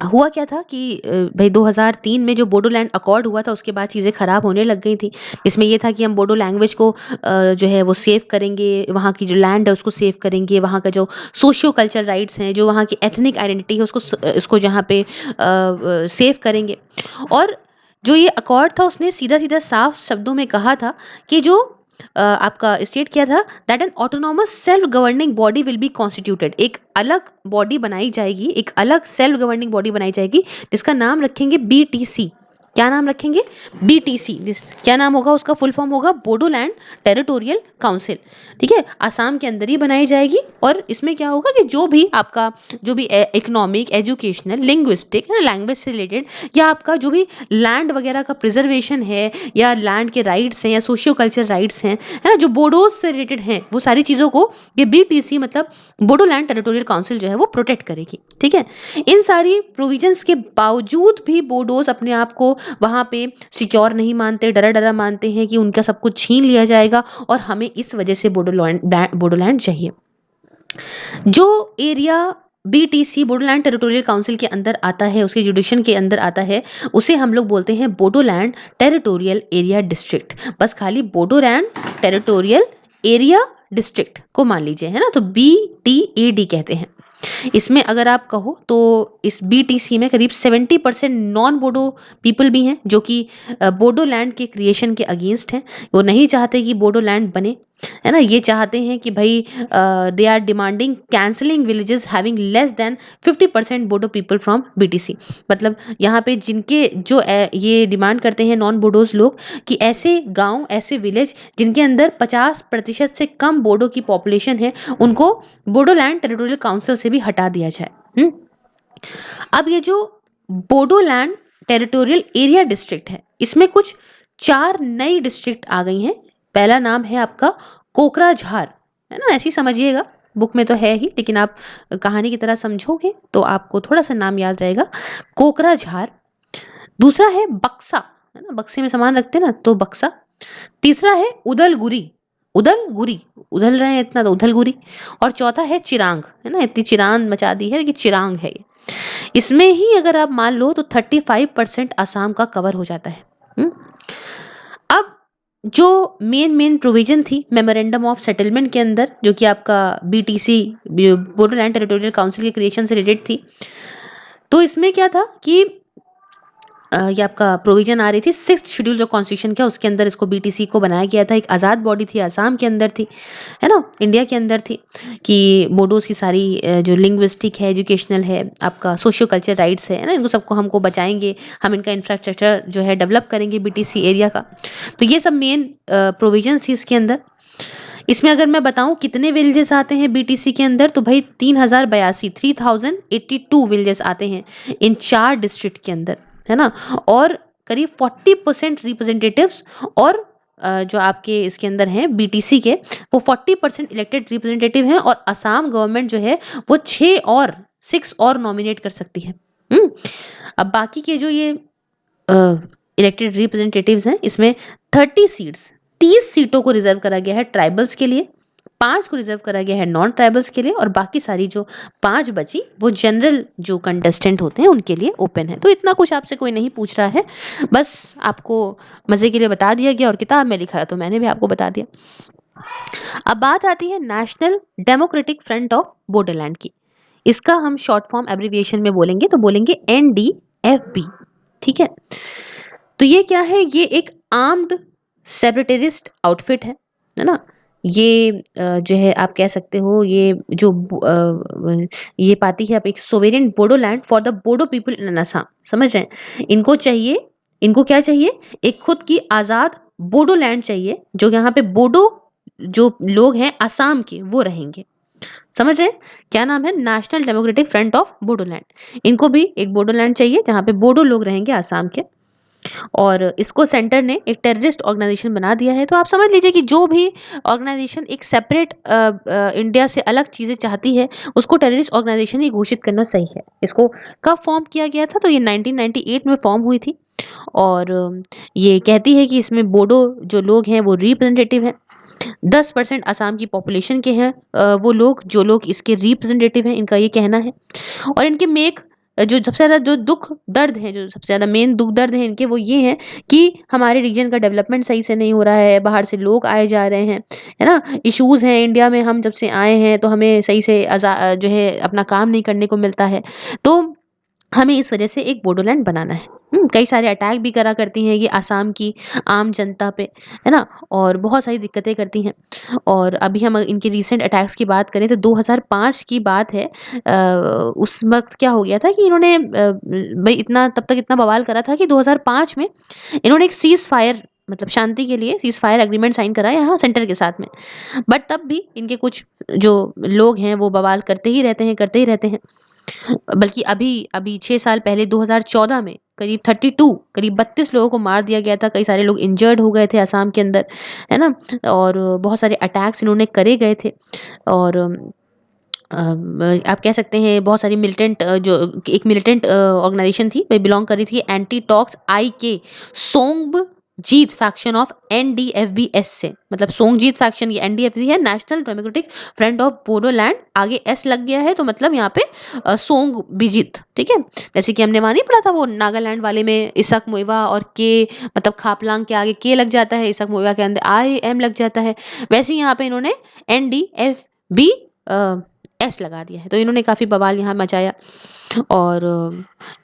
हुआ क्या था कि भाई 2003 में जो बोडोलैंड अकॉर्ड हुआ था उसके बाद चीज़ें ख़राब होने लग गई थी। इसमें ये था कि हम बोडो लैंग्वेज को जो है वो सेव करेंगे, वहाँ की जो लैंड है उसको सेव करेंगे, वहाँ का जो सोशियो कल्चर राइट्स हैं, जो वहाँ की एथनिक आइडेंटिटी है उसको जहाँ पे सेव करेंगे। और जो ये अकॉर्ड था उसने सीधा-सीधा साफ शब्दों में कहा था कि जो आपका स्टेट किया था that N autonomous self governing body will be constituted. एक अलग बॉडी बनाई जाएगी, एक अलग सेल्फ गवर्निंग बॉडी बनाई जाएगी जिसका नाम रखेंगे बीटीसी। क्या नाम रखेंगे? बीटीसी। क्या नाम होगा उसका? फुल फॉर्म होगा बोडोलैंड टेरिटोरियल काउंसिल। ठीक है, आसाम के अंदर ही बनाई जाएगी। और इसमें क्या होगा कि जो भी आपका जो भी इकोनॉमिक, एजुकेशनल, लिंग्विस्टिक है ना, लैंग्वेज से रिलेटेड, या आपका जो भी लैंड वगैरह का प्रिजर्वेशन है, या लैंड के राइट्स हैं, या सोशियो कल्चर राइट्स हैं, है ना, जो बोडोज से रिलेटेड हैं, वो सारी चीज़ों को ये बीटीसी मतलब बोडोलैंड टेरिटोरियल काउंसिल जो है वो प्रोटेक्ट करेगी। ठीक है, इन सारी प्रोविजंस के बावजूद भी बोडोज अपने आप को वहाँ पे सिक्योर नहीं मानते, डरा डरा मानते हैं कि उनका सब कुछ छीन लिया जाएगा और हमें इस वजह से बोडोलैंड चाहिए। जो area BTC Bodoland territorial council के अंदर आता है, उसके जुडिशन के अंदर आता है, उसे हम लोग बोलते हैं बोडोलैंड टेरिटोरियल एरिया डिस्ट्रिक्ट। बस खाली बोडोलैंड टेरिटोरियल एरिया डिस्ट्रिक्ट को मान लीजिए, है ना, तो BTAD कहते हैं। इसमें अगर आप कहो तो इस बीटीसी में करीब 70% नॉन बोडो पीपल भी हैं जो कि बोडो लैंड के क्रिएशन के अगेंस्ट हैं। वो नहीं चाहते कि बोडो लैंड बने, है ना। ये चाहते हैं कि भाई they are demanding cancelling villages having less than 50% Bodo people from BTC. मतलब यहाँ पे जिनके जो ये डिमांड करते हैं नॉन बोडोज लोग कि ऐसे गांव, ऐसे विलेज जिनके अंदर 50% से कम बोडो की पॉपुलेशन है, उनको बोडोलैंड टेरिटोरियल काउंसिल से भी हटा दिया जाए। अब ये जो बोडोलैंड टेरिटोरियल एरिया डिस्ट्रिक्ट है, इसमें कुछ 4 नई डिस्ट्रिक्ट आ गई हैं। पहला नाम है आपका कोकराझार, है ना, ऐसे ही समझिएगा, बुक में तो है ही, लेकिन आप कहानी की तरह समझोगे तो आपको थोड़ा सा नाम याद रहेगा, कोकराझार। दूसरा है बक्सा, है ना, बक्से में सामान रखते हैं ना, तो बक्सा। तीसरा है उदलगुरी, उदलगुरी, उधल रहे हैं इतना तो उधलगुरी। और चौथा है चिरांग, है ना, इतनी चिरान मचा दी है कि चिरांग है ये। इसमें ही अगर आप मान लो तो 35% आसाम का कवर हो जाता है। हम्म? अब जो मेन प्रोविजन थी मेमोरेंडम ऑफ सेटलमेंट के अंदर, जो कि आपका बीटीसी बोडोलैंड टेरिटोरियल काउंसिल के क्रिएशन से रिलेटेड थी, तो इसमें क्या था कि ये आपका प्रोविजन आ रही थी 6th शेड्यूल जो कॉन्स्टिट्यूशन का, उसके अंदर इसको बीटीसी को बनाया गया था। एक आज़ाद बॉडी थी, आसाम के अंदर थी, है ना, इंडिया के अंदर थी, कि बोडोज की सारी जो लिंग्विस्टिक है, एजुकेशनल है, आपका सोशियो कल्चर राइट्स है ना, इनको सबको हमको बचाएंगे, हम इनका इंफ्रास्ट्रक्चर जो है डेवलप करेंगे बीटीसी एरिया का। तो ये सब मेन प्रोविजन थी इसके अंदर। इसमें अगर मैं बताऊं कितने विलेजेस आते हैं बीटीसी के अंदर, तो भाई 3082 3082 विलेजेस आते हैं इन 4 डिस्ट्रिक्ट के अंदर, है ना। और करीब 40% रिप्रेजेंटेटिव्स और जो आपके इसके अंदर हैं बीटीसी के, वो 40% इलेक्टेड रिप्रेजेंटेटिव हैं, और असम गवर्नमेंट जो है वो 6 और नॉमिनेट कर सकती है। हम्म। अब बाकी के जो ये इलेक्टेड रिप्रेजेंटेटिव्स हैं, इसमें 30 सीट्स, 30 सीटों को रिजर्व करा गया है ट्राइबल्स के लिए, 5 को रिजर्व करा गया है नॉन ट्राइबल्स के लिए, और बाकी सारी जो 5 बची वो जनरल जो कंटेस्टेंट होते हैं उनके लिए ओपन है। तो इतना कुछ आपसे कोई नहीं पूछ रहा है, बस आपको मजे के लिए बता दिया गया, और किताब में लिखा है तो मैंने भी आपको बता दिया। अब बात आती है national democratic front of Bodoland की। इसका हम शॉर्ट फॉर्म एब्रिविएशन में बोलेंगे तो बोलेंगे NDFB। ठीक है, तो ये क्या है? ये एक आर्म्ड सेपरेटिस्ट आउटफिट है ना। ये जो है आप कह सकते हो, ये जो ये पाती है आप एक sovereign Bodoland for the Bodo people in Assam, समझ रहे हैं। इनको चाहिए, इनको क्या चाहिए? एक खुद की आजाद बोडोलैंड चाहिए, जो यहाँ पे बोडो जो लोग हैं असम के वो रहेंगे, समझ रहे हैं। क्या नाम है? National democratic front of Bodoland. इनको भी एक बोडोलैंड चाहिए जहाँ पे बोडो लोग रहेंगे असम के, और इसको सेंटर ने एक टेररिस्ट ऑर्गेनाइजेशन बना दिया है। तो आप समझ लीजिए कि जो भी ऑर्गेनाइजेशन एक सेपरेट इंडिया से अलग चीज़ें चाहती है, उसको टेररिस्ट ऑर्गेनाइजेशन ही घोषित करना सही है। इसको कब फॉर्म किया गया था? तो ये 1998 में फॉर्म हुई थी, और ये कहती है कि इसमें बोडो जो लोग हैं वो रिप्रेजेंटेटिव हैं। 10% असम की पॉपुलेशन के हैं वो लोग, जो लोग इसके रिप्रेजेंटेटिव हैं, इनका ये कहना है। और इनके जो सबसे ज़्यादा जो दुःख दर्द है, जो सबसे ज़्यादा मेन दुःख दर्द है इनके, वो ये है कि हमारे रीजन का डेवलपमेंट सही से नहीं हो रहा है, बाहर से लोग आए जा रहे हैं, है ना? इश्यूज़ हैं इंडिया में, हम जब से आए हैं तो हमें सही से जो है अपना काम नहीं करने को मिलता है। तो हमें इस वजह से एक बोडोलैंड बनाना है। कई सारे अटैक भी करा करती हैं ये असम की आम जनता पे, है ना? और बहुत सारी दिक्कतें करती हैं। और अभी हम इनके रीसेंट अटैक्स की बात करें तो 2005 की बात है। उस वक़्त क्या हो गया था कि इन्होंने भई इतना तब तक इतना बवाल करा था कि 2005 में इन्होंने एक सीज़ फायर, मतलब शांति के लिए सीज़ फायर एग्रीमेंट साइन करा यहाँ सेंटर के साथ में। बट तब भी इनके कुछ जो लोग हैं वो बवाल करते ही रहते हैं, करते ही रहते हैं। बल्कि अभी अभी 6 साल पहले 2014 में करीब 32 लोगों को मार दिया गया था, कई सारे लोग इंजर्ड हो गए थे असम के अंदर, है ना? और बहुत सारे अटैक्स इन्होंने करे गए थे। और आप कह सकते हैं बहुत सारी मिलिटेंट जो एक मिलिटेंट ऑर्गेनाइजेशन थी, वे बिलॉन्ग कर रही थी एंटी टॉक्स आई के सोंगब जीत फैक्शन ऑफ एनडीएफबी से, मतलब सोंगजीत फैक्शन ये एनडीएफबी है, national democratic front of Bodoland, आगे एस लग गया है तो मतलब यहाँ पे सोंग बिजित, ठीक है? जैसे कि हमने वहां नहीं पढ़ा था वो नागालैंड वाले में इसक मुइवा और के, मतलब खापलांग के आगे के लग जाता है, इसक मुइवा के अंदर आई एम लग जाता है, वैसे ही यहाँ पे इन्होंने एनडीएफबी एस लगा दिया है। तो इन्होंने काफ़ी बवाल यहाँ मचाया। और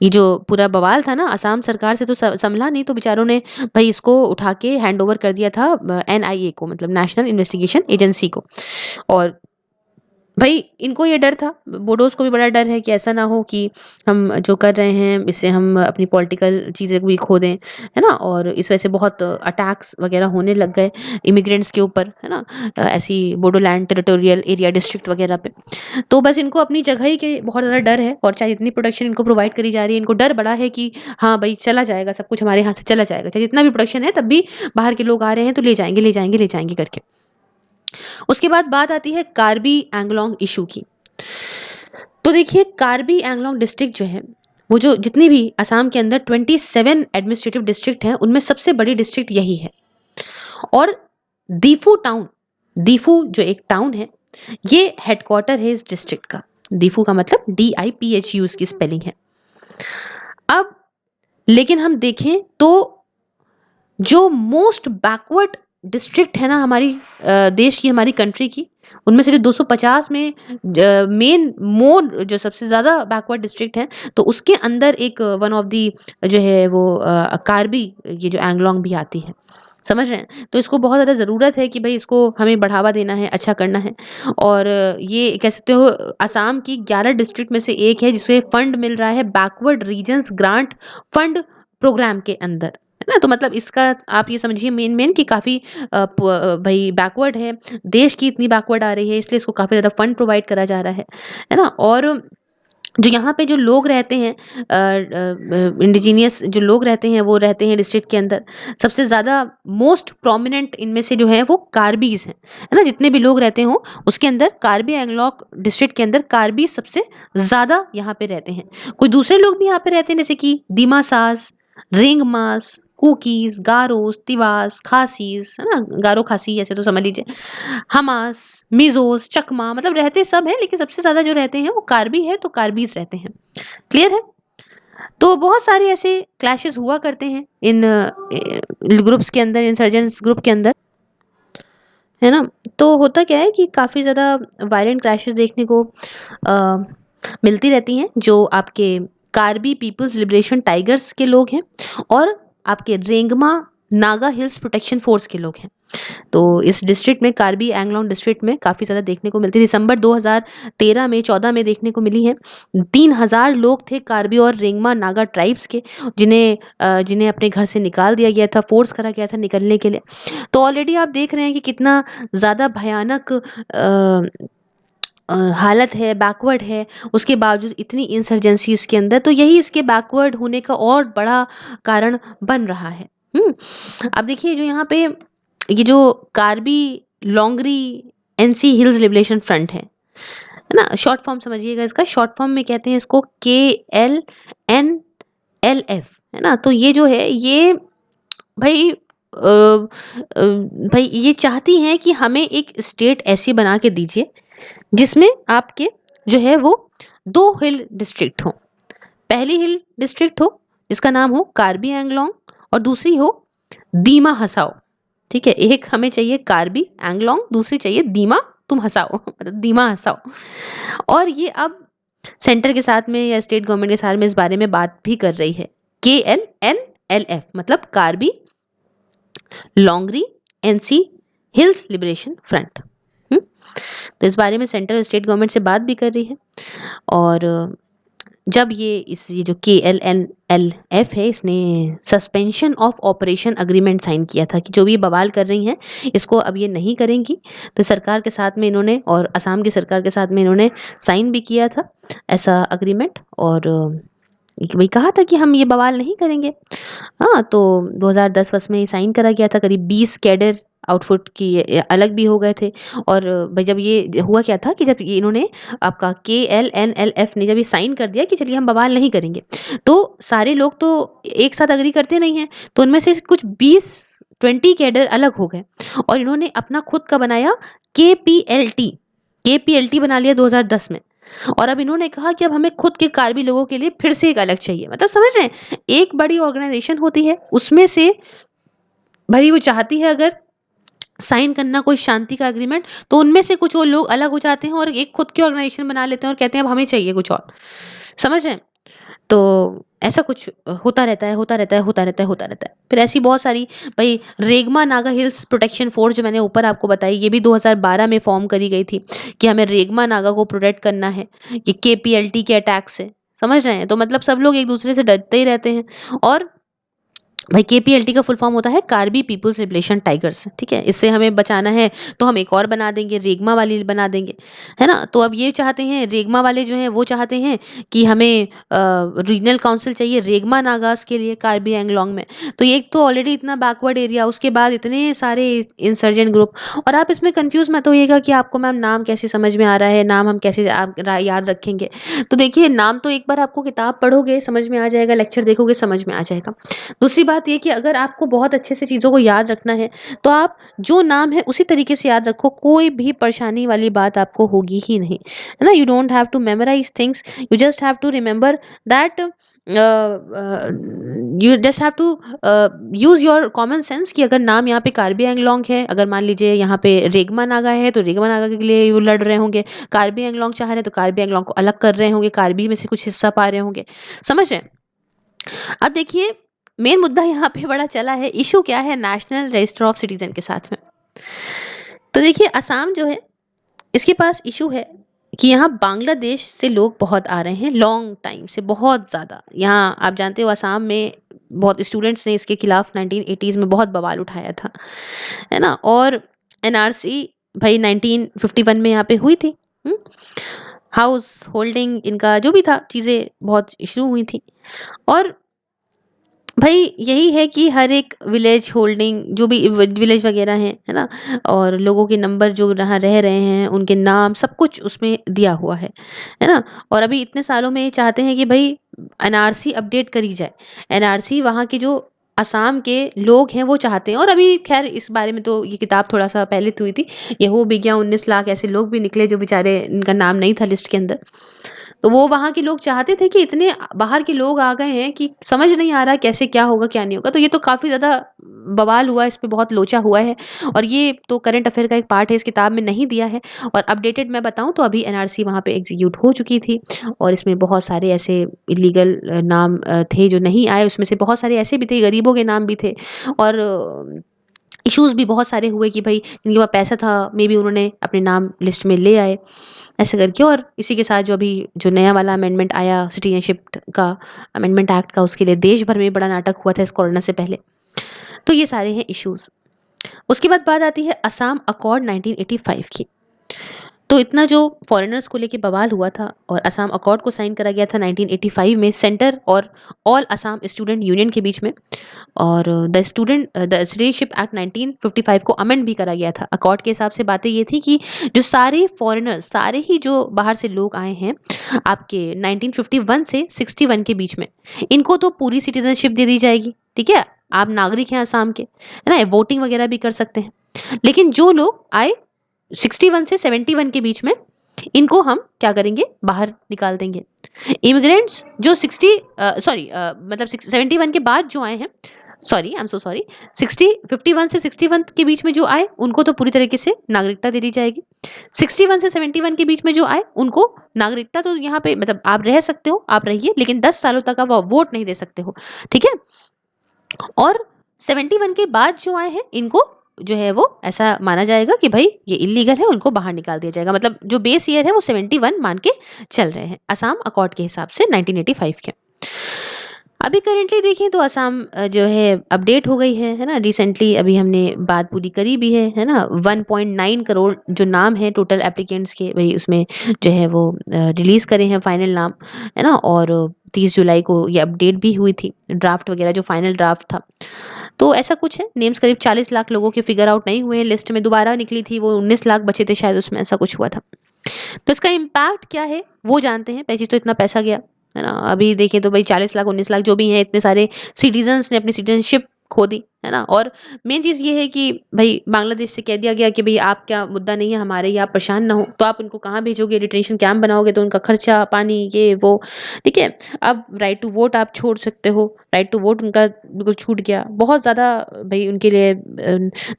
ये जो पूरा बवाल था ना, असम सरकार से तो संभला नहीं, तो बेचारों ने भाई इसको उठा के हैंड ओवर कर दिया था एनआईए को, मतलब नेशनल इन्वेस्टिगेशन एजेंसी को। और भाई इनको ये डर था, बोडोस को भी बड़ा डर है कि ऐसा ना हो कि हम जो कर रहे हैं इससे हम अपनी पॉलिटिकल चीज़ें भी खो दें, है ना? और इस वजह से बहुत अटैक्स वगैरह होने लग गए इमिग्रेंट्स के ऊपर, है ना? ऐसी बोडोलैंड टेरिटोरियल एरिया डिस्ट्रिक्ट वगैरह पे। तो बस इनको अपनी जगह ही के बहुत ज़्यादा डर है, और चाहे इतनी प्रोटेक्शन इनको प्रोवाइड करी जा रही है, इनको डर बड़ा है कि हाँ भाई चला जाएगा, सब कुछ हमारे हाथ से चला जाएगा, चाहे जितना भी प्रोटेक्शन है तब भी बाहर के लोग आ रहे हैं तो ले जाएंगे, ले जाएंगे, ले जाएंगे करके। उसके बाद बात आती है कार्बी एंगलोंग इशू की। तो देखिए कार्बी एंगलोंग डिस्ट्रिक्ट जो है, वो जो जितनी भी असम के अंदर 27 एडमिनिस्ट्रेटिव डिस्ट्रिक्ट हैं उनमें सबसे बड़ी डिस्ट्रिक्ट यही है। और दीफू टाउन, दीफू जो एक टाउन है, ये हेडक्वार्टर है इस डिस्ट्रिक्ट का। दीफू का मतलब DIPHU इसकी स्पेलिंग है। अब लेकिन हम देखें तो जो मोस्ट बैकवर्ड डिस्ट्रिक्ट है ना हमारी देश की, हमारी कंट्री की, उनमें से जो 250 में मेन मोर जो सबसे ज़्यादा बैकवर्ड डिस्ट्रिक्ट है, तो उसके अंदर एक वन ऑफ दी जो है वो कार्बी, ये जो एंगलोंग भी आती है। समझ रहे हैं? तो इसको बहुत ज़्यादा ज़रूरत है कि भाई इसको हमें बढ़ावा देना है, अच्छा करना है। और ये कह सकते हो असम की 11 डिस्ट्रिक्ट में से एक है जिसे फंड मिल रहा है backward regions grant fund programme के अंदर, है ना? तो मतलब इसका आप ये समझिए मेन मेन कि काफ़ी भाई बैकवर्ड है, देश की इतनी बैकवर्ड आ रही है, इसलिए इसको काफ़ी ज़्यादा फंड प्रोवाइड करा जा रहा है ना? और जो यहाँ पे जो लोग रहते हैं इंडिजीनियस जो लोग रहते हैं वो रहते हैं डिस्ट्रिक्ट के अंदर, सबसे ज़्यादा मोस्ट प्रोमिनेंट इनमें से जो है वो कार्बीज हैं, है ना? जितने भी लोग रहते हों उसके अंदर कार्बी एंगलोंग डिस्ट्रिक्ट के अंदर कार्बी सबसे ज़्यादा यहाँ पे रहते हैं। कुछ दूसरे लोग भी यहाँ पे रहते हैं जैसे कि दीमासास, रिंगमास, कुकीज, गारोस, तिवास, खासीज, है ना? गारो खासी ऐसे तो समझ लीजिए, हमास, मिजोस, चकमा, मतलब रहते सब हैं लेकिन सबसे ज्यादा जो रहते हैं वो कार्बी है, तो कार्बीज रहते हैं। क्लियर है? तो बहुत सारे ऐसे क्लैशेस हुआ करते हैं इन ग्रुप्स के अंदर, इंसर्जेंट्स ग्रुप के अंदर, है ना? तो होता क्या है कि काफी ज्यादा वायलेंट क्लैशेस देखने को अ, मिलती रहती हैं, जो आपके कार्बी पीपल्स लिबरेशन टाइगर्स के लोग हैं और आपके Rengma Naga hills protection force के लोग हैं। तो इस डिस्ट्रिक्ट में, कार्बी एंगलोंग डिस्ट्रिक्ट में काफ़ी ज़्यादा देखने को मिलती है। दिसंबर 2013 में 14 में देखने को मिली है। 3000 लोग थे कार्बी और रेंगमा नागा ट्राइब्स के, जिन्हें अपने घर से निकाल दिया गया था, फोर्स करा गया था निकलने के लिए। तो ऑलरेडी आप देख रहे हैं कि कितना ज़्यादा भयानक हालत है, बैकवर्ड है, उसके बावजूद इतनी इंसर्जेंसी इसके अंदर, तो यही इसके बैकवर्ड होने का और बड़ा कारण बन रहा है। अब देखिए जो यहाँ पे ये जो Karbi Longri NC hills liberation front है ना? शॉर्ट फॉर्म समझिएगा, इसका शॉर्ट फॉर्म में कहते हैं इसको KLNLF, है ना? तो ये जो है ये भाई भाई ये चाहती हैं कि हमें एक स्टेट ऐसी बना के दीजिए जिसमें आपके जो है वो 2 हिल डिस्ट्रिक्ट हों, पहली हिल डिस्ट्रिक्ट हो जिसका नाम हो कार्बी एंगलोंग और दूसरी हो दीमा हसाओ। ठीक है, एक हमें चाहिए कार्बी एंगलोंग, दूसरी चाहिए दीमा तुम हसाओ मतलब दीमा हसाओ। और ये अब सेंटर के साथ में या स्टेट गवर्नमेंट के साथ में इस बारे में बात भी कर रही है। KLNLF मतलब Karbi Longri NC hills liberation front. तो इस बारे में सेंट्रल और स्टेट गवर्नमेंट से बात भी कर रही है। और जब ये जो KLNLF है इसने suspension of operation agreement sign किया था कि जो भी बवाल कर रही हैं इसको अब ये नहीं करेंगी, तो सरकार के साथ में इन्होंने और असम की सरकार के साथ में इन्होंने साइन भी किया था ऐसा अग्रीमेंट। और भाई कहा था कि हम ये बवाल नहीं करेंगे। हाँ, तो 2010 वस में साइन करा गया था। करीब 20 कैडर आउटफुट की अलग भी हो गए थे। और भाई जब ये हुआ क्या था कि जब ये इन्होंने आपका KLNLF ने जब ये साइन कर दिया कि चलिए हम बवाल नहीं करेंगे, तो सारे लोग तो एक साथ अग्री करते नहीं हैं, तो उनमें से कुछ 20 कैडर अलग हो गए और इन्होंने अपना खुद का बनाया KPLT। KPLT बना लिया 2010 में। और अब इन्होंने कहा कि अब हमें खुद के कार्बी लोगों के लिए फिर से एक अलग चाहिए। मतलब समझ रहे हैं, एक बड़ी ऑर्गेनाइजेशन होती है उसमें से भई वो चाहती है अगर साइन करना कोई शांति का एग्रीमेंट, तो उनमें से कुछ वो लोग अलग हो जाते हैं और एक खुद की ऑर्गेनाइजेशन बना लेते हैं और कहते हैं अब हमें चाहिए कुछ और। समझ रहे हैं? तो ऐसा कुछ होता रहता है, होता रहता है, होता रहता है, होता रहता है। फिर ऐसी बहुत सारी भई रेगमा नागा हिल्स प्रोटेक्शन फोर्स जो मैंने ऊपर आपको बताई, ये भी 2012 में फॉर्म करी गई थी कि हमें रेगमा नागा को प्रोटेक्ट करना है ये KPLT के अटैक से। समझ रहे हैं? तो मतलब सब लोग एक दूसरे से डरते ही रहते हैं। और भाई KPLT का फुल फॉर्म होता है कार्बी पीपुल्स लिबरेशन टाइगर्स। ठीक है, इससे हमें बचाना है तो हम एक और बना देंगे, रेगमा वाली बना देंगे, है ना। तो अब ये चाहते हैं रेगमा वाले जो हैं वो चाहते हैं कि हमें रीजनल काउंसिल चाहिए रेगमा नागास के लिए कार्बी एंगलोंग में। तो ये एक तो ऑलरेडी इतना बैकवर्ड एरिया, उसके बाद इतने सारे इंसर्जेंट ग्रुप। और आप इसमें कंफ्यूज मत होइएगा कि आपको मैम नाम कैसे समझ में आ रहा है, नाम हम कैसे याद रखेंगे। तो देखिए, नाम तो एक बार आपको किताब पढ़ोगे समझ में आ जाएगा, लेक्चर देखोगे समझ में आ जाएगा। दूसरी बात ये कि अगर आपको बहुत अच्छे से चीज़ों को याद रखना है, तो आप जो नाम है उसी तरीके से याद रखो, कोई भी परेशानी वाली बात आपको होगी ही नहीं, है ना। You don't have to memorise things, you just have to remember that, you just have to use your common sense कि अगर नाम यहाँ पे कार्बी एंगलोंग है, अगर मान लीजिए यहाँ पे रेगमा नागा है तो रेगमा नागा के लिए वो लड़ रहे होंगे, कार्बी एंगलोंग चाह रहे हैं तो कार्बी एंगलोंग को अलग कर रहे होंगे, कार्बी में से कुछ हिस्सा पा रहे होंगे। समझ रहे हैं? अब देखिए, मेन मुद्दा यहाँ पे बड़ा चला है, इशू क्या है नेशनल रजिस्टर ऑफ सिटीजन के साथ में। तो देखिए, असम जो है इसके पास इशू है कि यहाँ बांग्लादेश से लोग बहुत आ रहे हैं लॉन्ग टाइम से, बहुत ज़्यादा। यहाँ आप जानते हो असम में बहुत स्टूडेंट्स ने इसके खिलाफ 1980s में बहुत बवाल उठाया था, है ना। और NRC भाई 1951 में यहाँ पे हुई थी। हाउस होल्डिंग इनका जो भी था, चीज़ें बहुत शुरू हुई थी। और भाई यही है कि हर एक विलेज होल्डिंग जो भी विलेज वगैरह हैं, है ना, और लोगों के नंबर जो यहाँ रह रहे हैं उनके नाम सब कुछ उसमें दिया हुआ है ना। और अभी इतने सालों में ये चाहते हैं कि भाई NRC अपडेट करी जाए। NRC वहाँ के जो असम के लोग हैं वो चाहते हैं। और अभी खैर इस बारे में तो ये किताब थोड़ा सा पहले तो हुई थी, ये हो भी गया, 19 लाख ऐसे लोग भी निकले जो बेचारे इनका नाम नहीं था लिस्ट के अंदर। तो वो वहाँ के लोग चाहते थे कि इतने बाहर के लोग आ गए हैं कि समझ नहीं आ रहा कैसे क्या होगा क्या नहीं होगा। तो ये तो काफ़ी ज़्यादा बवाल हुआ, इस पे बहुत लोचा हुआ है। और ये तो करंट अफेयर का एक पार्ट है, इस किताब में नहीं दिया है। और अपडेटेड मैं बताऊँ तो अभी NRC वहाँ पे एग्जीक्यूट हो चुकी थी और इसमें बहुत सारे ऐसे इलीगल नाम थे जो नहीं आए, उसमें से बहुत सारे ऐसे भी थे, गरीबों के नाम भी थे। और इश्यूज़ भी बहुत सारे हुए कि भाई जिनके पास पैसा था मे बी उन्होंने अपने नाम लिस्ट में ले आए ऐसे करके। और इसी के साथ जो अभी जो नया वाला अमेंडमेंट आया सिटीजनशिप का, अमेंडमेंट एक्ट का, उसके लिए देश भर में बड़ा नाटक हुआ था इस कोरोना से पहले। तो ये सारे हैं इश्यूज़। उसके बाद बात आती है असम अकॉर्ड 1985 की। तो इतना जो फॉरेनर्स को लेके बवाल हुआ था और असम अकॉर्ड को साइन करा गया था 1985 में सेंटर और ऑल असम स्टूडेंट यूनियन के बीच में। और द सिटीजनशिप एक्ट 1955 को अमेंड भी करा गया था। अकॉर्ड के हिसाब से बातें ये थी कि जो सारे फॉरेनर्स, सारे ही जो बाहर से लोग आए हैं आपके 1951 से 61 के बीच में, इनको तो पूरी सिटीजनशिप दे दी जाएगी। ठीक है, आप नागरिक हैं असम के, है ना, वोटिंग वगैरह भी कर सकते हैं। लेकिन जो लोग आए 61 से 71 के बीच में, इनको हम क्या करेंगे, बाहर निकाल देंगे। इमिग्रेंट्स जो 71 के बाद जो आए हैं, sorry I am so sorry, 51 से 61 के बीच में जो आए उनको तो पूरी तरीके से नागरिकता दे दी जाएगी। 61 से 71 के बीच में जो आए उनको नागरिकता तो यहाँ पे मतलब आप रह सकते हो, आप रहिए, लेकिन 10 सालों तक आप वोट नहीं दे सकते हो, ठीक है। और 71 के बाद जो आए हैं इनको जो है वो ऐसा माना जाएगा कि भाई ये इलीगल है, उनको बाहर निकाल दिया जाएगा। मतलब जो बेस ईयर है वो 71 मान के चल रहे हैं असम अकॉर्ड के हिसाब से 1985 के। अभी करेंटली देखें तो असम जो है अपडेट हो गई है ना। रिसेंटली अभी हमने बात पूरी करी भी है ना। 1.9 करोड़ जो नाम है टोटल एप्लीकेंट्स के, भाई उसमें जो है वो रिलीज करे हैं फाइनल नाम, है ना। और 30 जुलाई को ये अपडेट भी हुई थी, ड्राफ्ट वगैरह जो फाइनल ड्राफ्ट था। तो ऐसा कुछ है, नेम्स करीब 40 लाख लोगों के फिगर आउट नहीं हुए हैं, लिस्ट में दोबारा निकली थी वो 19 लाख बचे थे शायद, उसमें ऐसा कुछ हुआ था। तो इसका इम्पैक्ट क्या है वो जानते हैं। पहली चीज तो इतना पैसा गया, है ना। अभी देखें तो भाई 40 लाख 19 लाख जो भी हैं, इतने सारे सिटीजन्स ने अपनी सिटीजनशिप खो दी, है ना। और मेन चीज ये है कि भाई बांग्लादेश से कह दिया गया कि भाई आप क्या मुद्दा नहीं है हमारे, ये आप परेशान ना हो, तो आप उनको कहाँ भेजोगे, डिटेंशन कैंप बनाओगे तो उनका खर्चा पानी ये वो, ठीक है। अब राइट टू वोट आप छोड़ सकते हो, राइट टू वोट उनका बिल्कुल छूट गया। बहुत ज्यादा भाई उनके लिए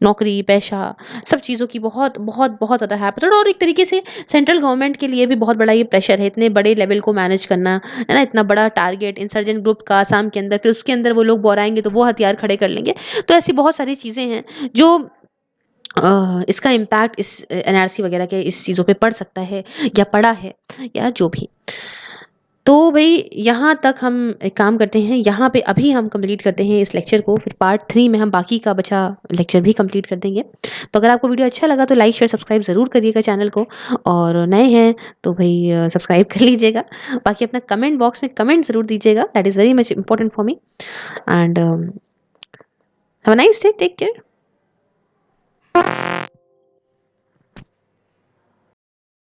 नौकरी पेशा सब चीज़ों की बहुत बहुत बहुत ज़्यादा हैपेटेड। और एक तरीके से सेंट्रल गवर्नमेंट के लिए भी बहुत बड़ा ये प्रेशर है, इतने बड़े लेवल को मैनेज करना, है ना। इतना बड़ा टारगेट इंसर्जेंट ग्रुप का आसाम के अंदर, फिर उसके अंदर वो लोग बोराएंगे तो वो हथियार खड़े कर लेंगे। तो ऐसी बहुत सारी चीज़ें हैं जो इसका इम्पैक्ट इस एनआरसी वगैरह के इस चीज़ों पे पड़ सकता है या पड़ा है या जो भी। तो भई यहाँ तक हम एक काम करते हैं, यहाँ पे अभी हम कंप्लीट करते हैं इस लेक्चर को, फिर पार्ट 3 में हम बाकी का बचा लेक्चर भी कंप्लीट कर देंगे। तो अगर आपको वीडियो अच्छा लगा तो लाइक शेयर सब्सक्राइब ज़रूर करिएगा चैनल को, और नए हैं तो भई सब्सक्राइब कर लीजिएगा। बाकी अपना कमेंट बॉक्स में कमेंट ज़रूर दीजिएगा, that is very much important for me. And have a nice day, take care.